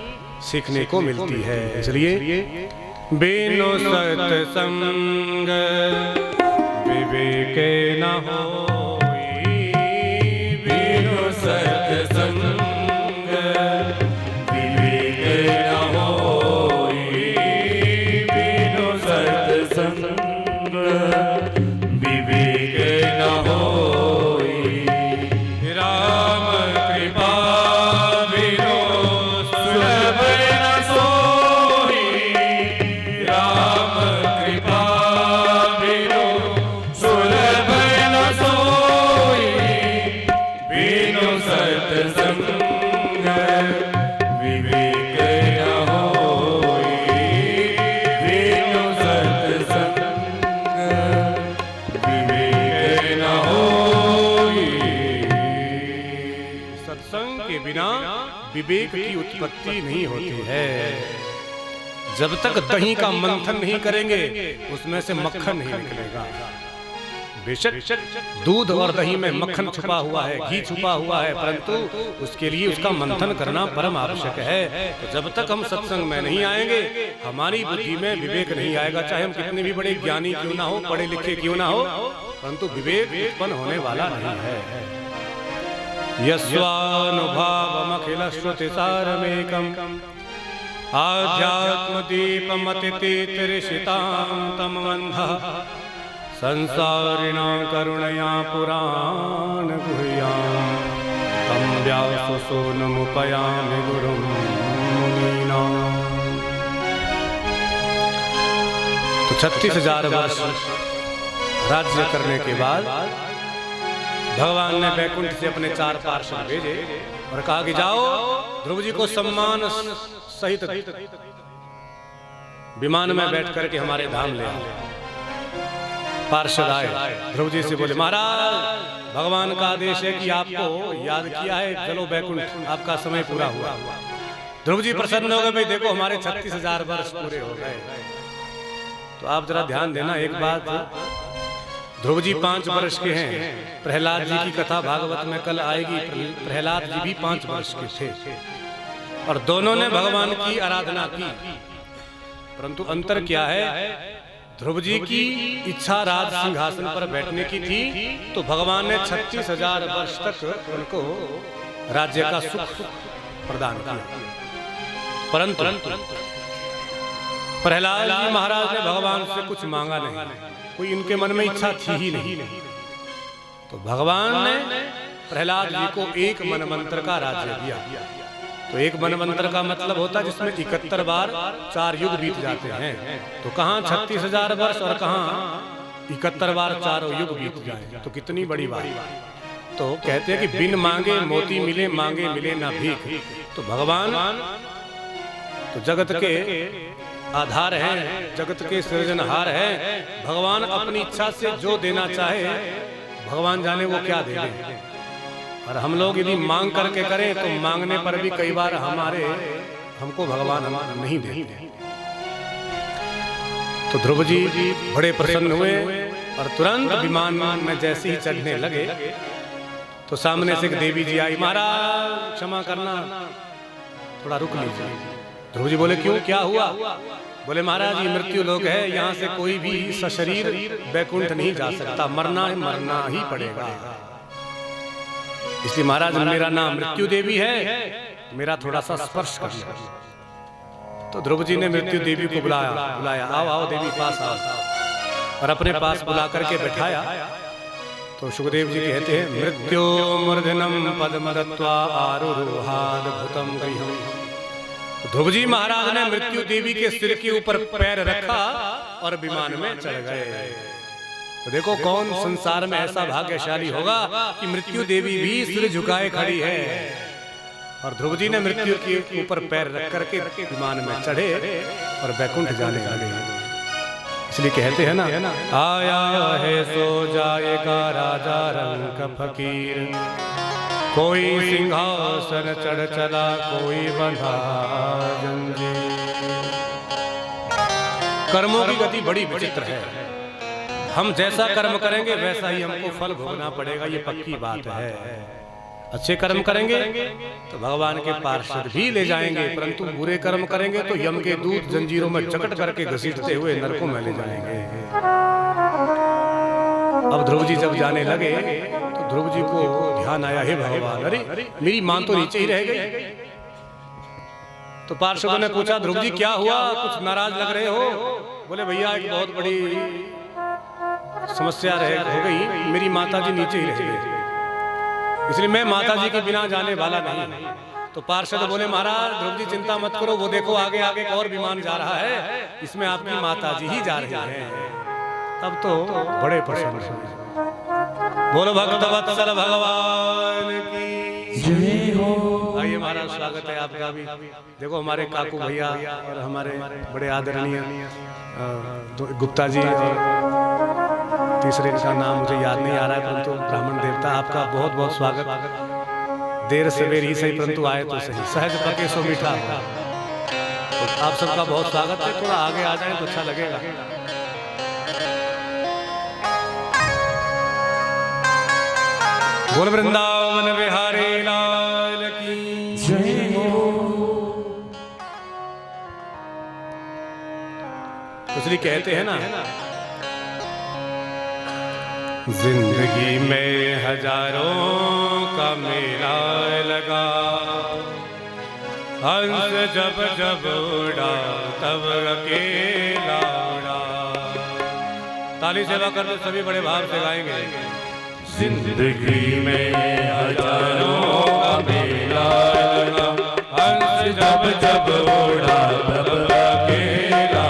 सीखने को मिलती है। इसलिए बिनु सत्संग विवेक न होई, बिनु सत्संग विवेक न होई, बिनु सत्संग विवेक न होई। राम कृपा बिनु सुलभ न सोई, राम कृपा बिनु सुलभ न सोई, बिनु सत्संग विवेक न होई, बिनु सत्संग विवेक न होई। सत्संग के बिना विवेक की उत्पत्ति नहीं होती है। जब तक दही का मंथन नहीं करेंगे उसमें से मक्खन नहीं निकलेगा। बेशक दूध और दही में मक्खन छुपा हुआ है, घी छुपा हुआ है, परंतु उसके लिए उसका मंथन करना परम आवश्यक है। तो जब तक हम सत्संग में नहीं आएंगे, हमारी बुद्धि में विवेक नहीं आएगा। चाहे हम कितने भी बड़े ज्ञानी क्यों ना हो, पढ़े लिखे क्यों ना हो, परंतु विवेक उत्पन्न होने वाला नहीं है। यस्वानुभावमखिल श्रुति सारमेकम् आध्यात्म दीपमतितीर्षितां तमवन्धः संसारिणां करुणया पुराण गुह्यां तं व्यासो सोनमुपयामि गुरुं मुनीनाम्। तो 36,000 वर्ष राज्य करने के बाद भगवान ने बैकुंठ से अपने 4 पार्षद भेजे और कहा कि जाओ ध्रुव जी को सम्मान सहित विमान में बैठ करके हमारे धाम ले आओ। पार्षद आए, ध्रुव जी से बोले, महाराज भगवान का आदेश है कि आपको याद किया है, चलो बैकुंठ, आपका समय पूरा हुआ। ध्रुव जी प्रसन्न हो गए, भाई देखो हमारे 36,000 वर्ष पूरे हो गए। तो आप जरा ध्यान देना एक बात, ध्रुव जी 5 वर्ष के हैं। प्रहलाद जी की कथा भागवत में कल आएगी। प्रहलाद जी भी 5 वर्ष के थे और दोनों ने भगवान की आराधना की, परंतु अंतर क्या है, ध्रुव जी की इच्छा राज सिंहासन पर बैठने की थी, तो भगवान ने 36,000 वर्ष तक उनको राज्य का सुख प्रदान किया। परंतु प्रहलाद जी महाराज ने भगवान से कुछ मांगा नहीं, कोई इनके मन में इच्छा थी ही नहीं। तो भगवान ने प्रहलाद जी को एक मनवंतर का राज्य दिया। तो एक मनवंतर का मतलब होता है जिसमें 71 बार 4 युग बीत जाते हैं। तो कहाँ 36,000 वर्ष और कहाँ 71 बार 4 युग बीत जाए, तो कितनी बड़ी बात। तो कहते हैं कि बिन मांगे मोती मिले, मांगे मिले ना भीख। तो भगवान तो जगत के आधार है, जगत के सृजनहार है। भगवान अपनी इच्छा से जो देना चाहे भगवान जाने वो क्या दे दे। और हम लोग यदि मांग करके करें तो मांगने पर भी कई बार हमको भगवान नहीं देते। तो ध्रुव जी बड़े प्रसन्न हुए और तुरंत विमान में जैसे ही चढ़ने लगे तो सामने से एक देवी जी आई, महाराज क्षमा करना, थोड़ा रुक लीजिए। ध्रुव जी बोले, क्यों, क्या हुआ? बोले, महाराज ये मृत्यु लोक है, यहाँ से कोई भी सशरीर बैकुंठ नहीं जा सकता, मरना ही पड़ेगा। इसलिए महाराज मेरा नाम मृत्यु देवी है, मेरा थोड़ा सा स्पर्श कर लो। तो ध्रुव जी ने मृत्यु देवी को बुलाया, आओ देवी पास आओ, और अपने पास बुला करके बैठाया। तो सुखदेव जी कहते हैं, मृत्यो मूर्धनम पद्म दत्वा आरुरोहाद भूतम गृहम्। ध्रुव जी महाराज ने मृत्यु देवी के सिर के ऊपर पैर रखा और विमान में चढ़ गए। तो देखो कौन संसार में ऐसा भाग्यशाली होगा कि मृत्यु देवी भी सिर झुकाए खड़ी है। और ध्रुव जी ने मृत्यु के ऊपर पैर रख करके विमान में चढ़े और बैकुंठ जाने लगे। इसलिए कहते हैं ना, आया है सो जाएगा राजा रंग फकीर, कोई सिंहासन चढ़ चला कोई बंधा जंजीर। कर्मों की गति बड़ी विचित्र है। हम जैसा कर्म करेंगे वैसा ही हमको फल भोगना पड़ेगा, ये पक्की बात है। अच्छे कर्म करेंगे तो भगवान के पार्षद भी ले जाएंगे, परंतु बुरे कर्म करेंगे तो यम के दूत जंजीरों में जकट करके घसीटते हुए नरकों में ले जाएंगे। अब ध्रुव जी जब जाने लगे तो ध्रुव जी को ध्यान आया, हे भगवान, अरे मेरी मां तो नीचे ही रह गई। तो पार्षदों ने पूछा, ध्रुव जी क्या हुआ, कुछ नाराज लग रहे हो? बोले भैया एक बहुत बड़ी समस्या हो गई, मेरी माता जी नीचे ही रह गई, इसलिए मैं माता जी के बिना जाने वाला नहीं। तो पार्षद बोले, महाराज ध्रुव जी चिंता मत करो, वो देखो आगे आगे एक और विमान जा रहा है, इसमें आपकी माता जी ही जा रही हैं। तब तो बड़े प्रसन्न हुए। बोलो भक्त वत्सल भगवान की जय हो। आइए महाराज, स्वागत है आपका भी। देखो हमारे काकू भैया और हमारे बड़े आदरणीय गुप्ता जी, तीसरे का नाम मुझे याद नहीं आ रहा है, परंतु ब्राह्मण देवता, आपका बहुत बहुत स्वागत। देर सवेर ही सही परंतु आए तो सही, सहज पके सो मीठा। तो आप सबका बहुत स्वागत है, थोड़ा आगे आ जाए तो अच्छा लगेगा। बोल वृंदावन बिहारी लाल की जय हो। इसलिए कहते हैं ना, जिंदगी में हजारों का मेला लगा, हंस जब जब उड़ा तब अकेला उड़ा। ताली सेवा करते सभी बड़े भाव से गाएंगे। जिंदगी में हजारों का मेला लगा, हंस जब जब उड़ा तब अकेला।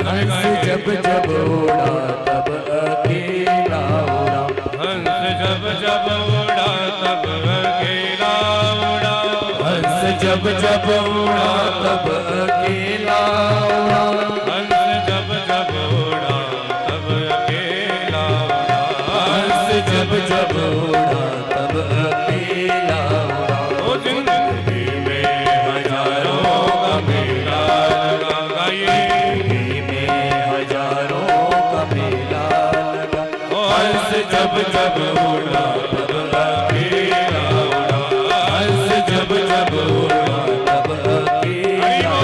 हंस जब जब उड़ा तब अकेला उड़ा, हंस जब जब उड़ा तब अकेला उड़ा, हंस जब जब उड़ा तब अकेला उड़ा, हंस जब जब उड़ा तब अकेला उड़ा, हंस जब जब उड़ा तब अकेला उड़ा। ओ जिंदगी में हजारों का मेला लगा, गाइए जब जब उड़ा तब अकेला उड़ा, हंस जब जब उड़ा तब अकेला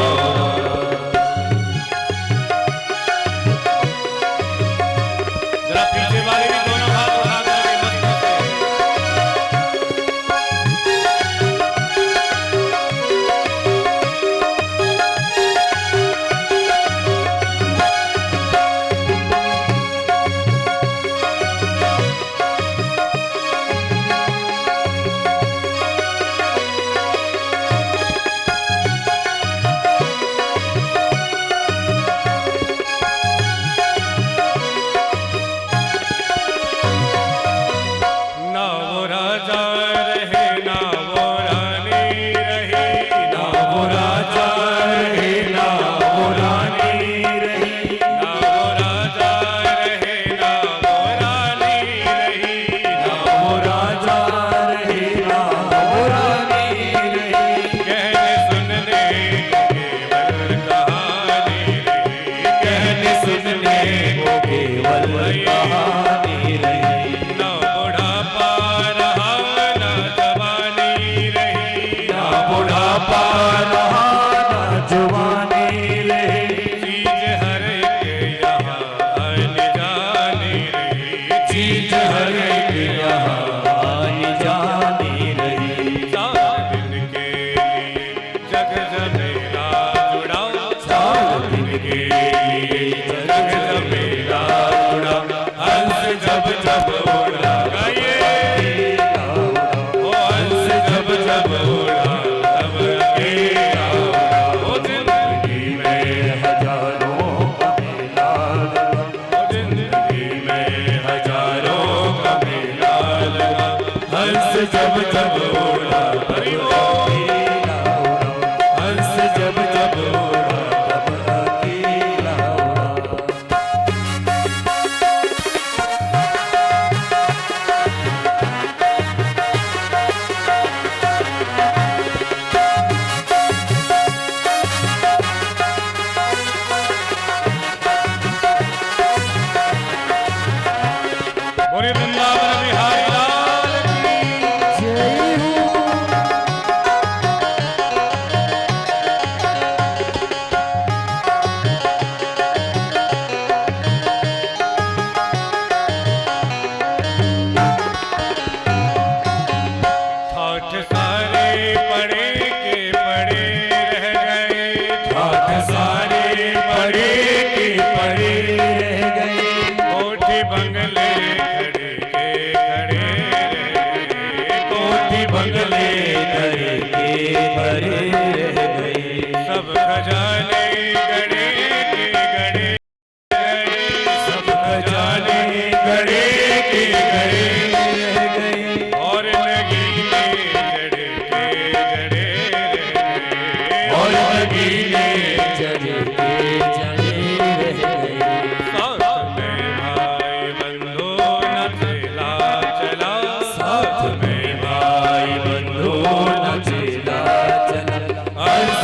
उड़ा। जरा पीछे वाले भी दोनों हाथ उठा जब जब उड़ा तब अकेला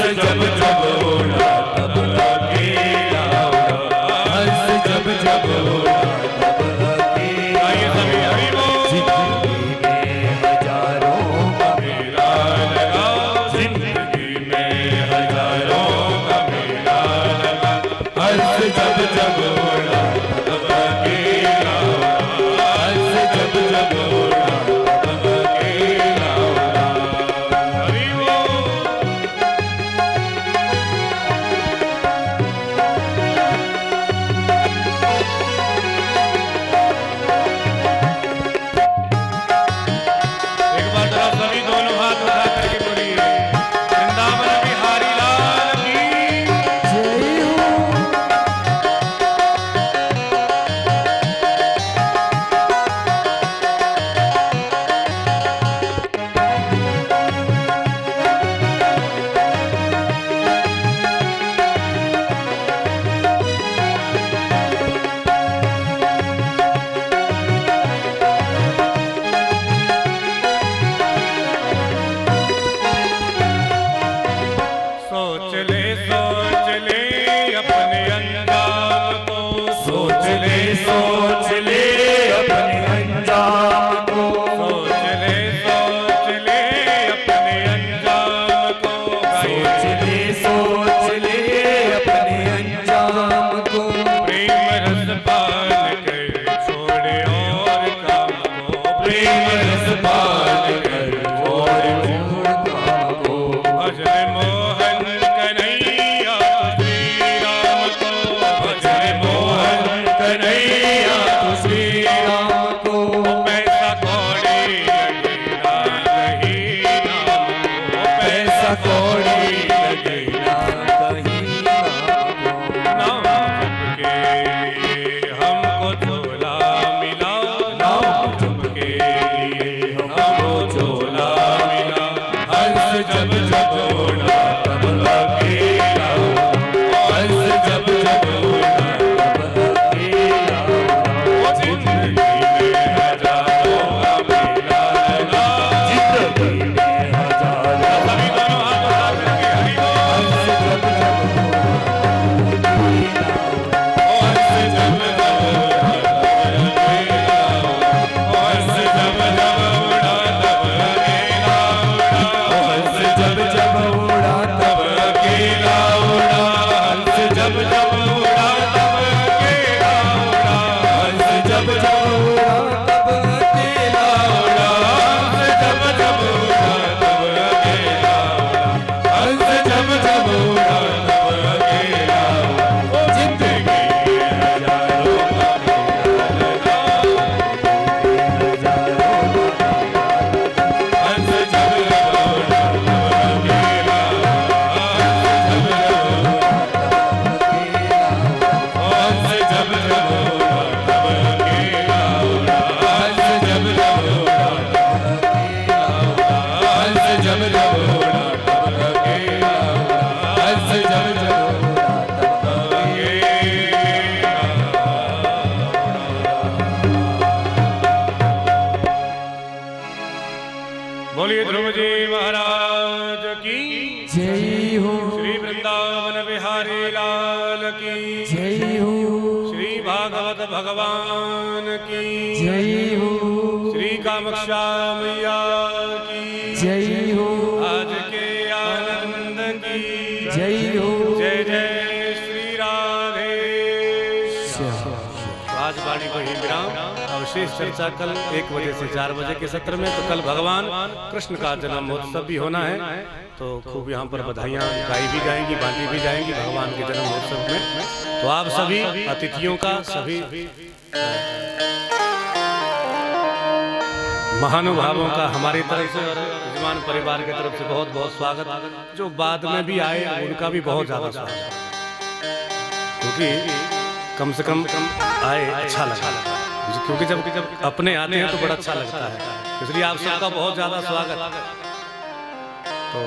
जब जब उड़ा तब अकेला उड़ा, हंस जब जब उड़ा तब अकेला। आइए सभी हरि बोल। जिंदगी में हजारों का मेला लगा, जिंदगी में हजारों का मेला लगा, हंस जब जब उड़ा तब अकेला उड़ा, हंस जब जब उड़ा तब अकेला उड़ा। हरि बोल। एक बार जरा सभी दोनों हाथ उठा करके बोलिए, वृंदावन बिहारी लाल की। जय हो। सोच ले अपने अंजाम को, सोच ले अपने अंजाम को, सोच ले अपने अंजाम को। सोच ले अपने अंजाम को, प्रेम रस पान कर छोड़े और काम को, प्रेम रस पान कर और काम को, भजन मोहन कन्हैया श्री राम को, भजन मोहन कन्हैया तो श्री राम को। पैसा कौड़ी लगे ना कहीं नाम को, पैसा कौड़ी लगे ना कहीं नाम को, नाम के लिए हमको झोला मिला, नाम के लिए हमको झोला मिला। हंस जब जब उड़ा तब अकेला उड़ा, हंस जब जब उड़ा तब अकेला उड़ा। जिंदगी में हजारों का मेला लगा, जिंदगी में हजारों सभी दोनों हाथ उठा करके हरि बोल। हंस जब जब उड़ा हंस जब जब उड़ा तब अकेला उड़ा, हंस जब जब उड़ा तब अकेला उड़ा, हंस जब जब उड़ा तब अकेला उड़ा, हंस जब जब उड़ा तब अकेला उड़ा, हंस जब जब उड़ा तब अकेला उड़ा, हंस जब जब उड़ा तब अकेला उड़ा, हंस जब जब उड़ा तब अकेला उड़ा। जिंदगी में हजारों का मेला लगा, हजारों का हंस जब जब उड़ा तब अकेला उड़ा, हंस जब जब उड़ा तब अकेला उड़ा, हंस जब जब उड़ा तब अकेला उड़ा, हंस जब जब उड़ा तब अकेला उड़ा, हंस जब जब उड़ा तब बोलिए ध्रुव जी महाराज की जय हो, श्री वृंदावन बिहारी लाल की जय हो, श्री भागवत भगवान की जय हो, श्री कामाक्षा मैया की जय हो, आज के आनंद की जय हो। जय जय श्री राधे। आज वाणी को ही विराम। अवशेष चर्चा कल 1 बजे से 4 बजे के सत्र में। तो कल भगवान कृष्ण का जन्म महोत्सव भी होना है, तो खूब यहाँ पर बधाइयाँ गाई भी जाएंगी, बांटी भी जाएंगी भगवान के जन्म महोत्सव में। तो आप सभी अतिथियों का, सभी महानुभावों का हमारी तरफ से और यजमान परिवार की तरफ से बहुत बहुत स्वागत। जो बाद में भी आए उनका भी बहुत ज़्यादा स्वागत, क्योंकि कम से कम आए, अच्छा लगा। क्योंकि जब अपने आते हैं तो बड़ा अच्छा लगता है, इसलिए आप सबका बहुत ज़्यादा स्वागत। तो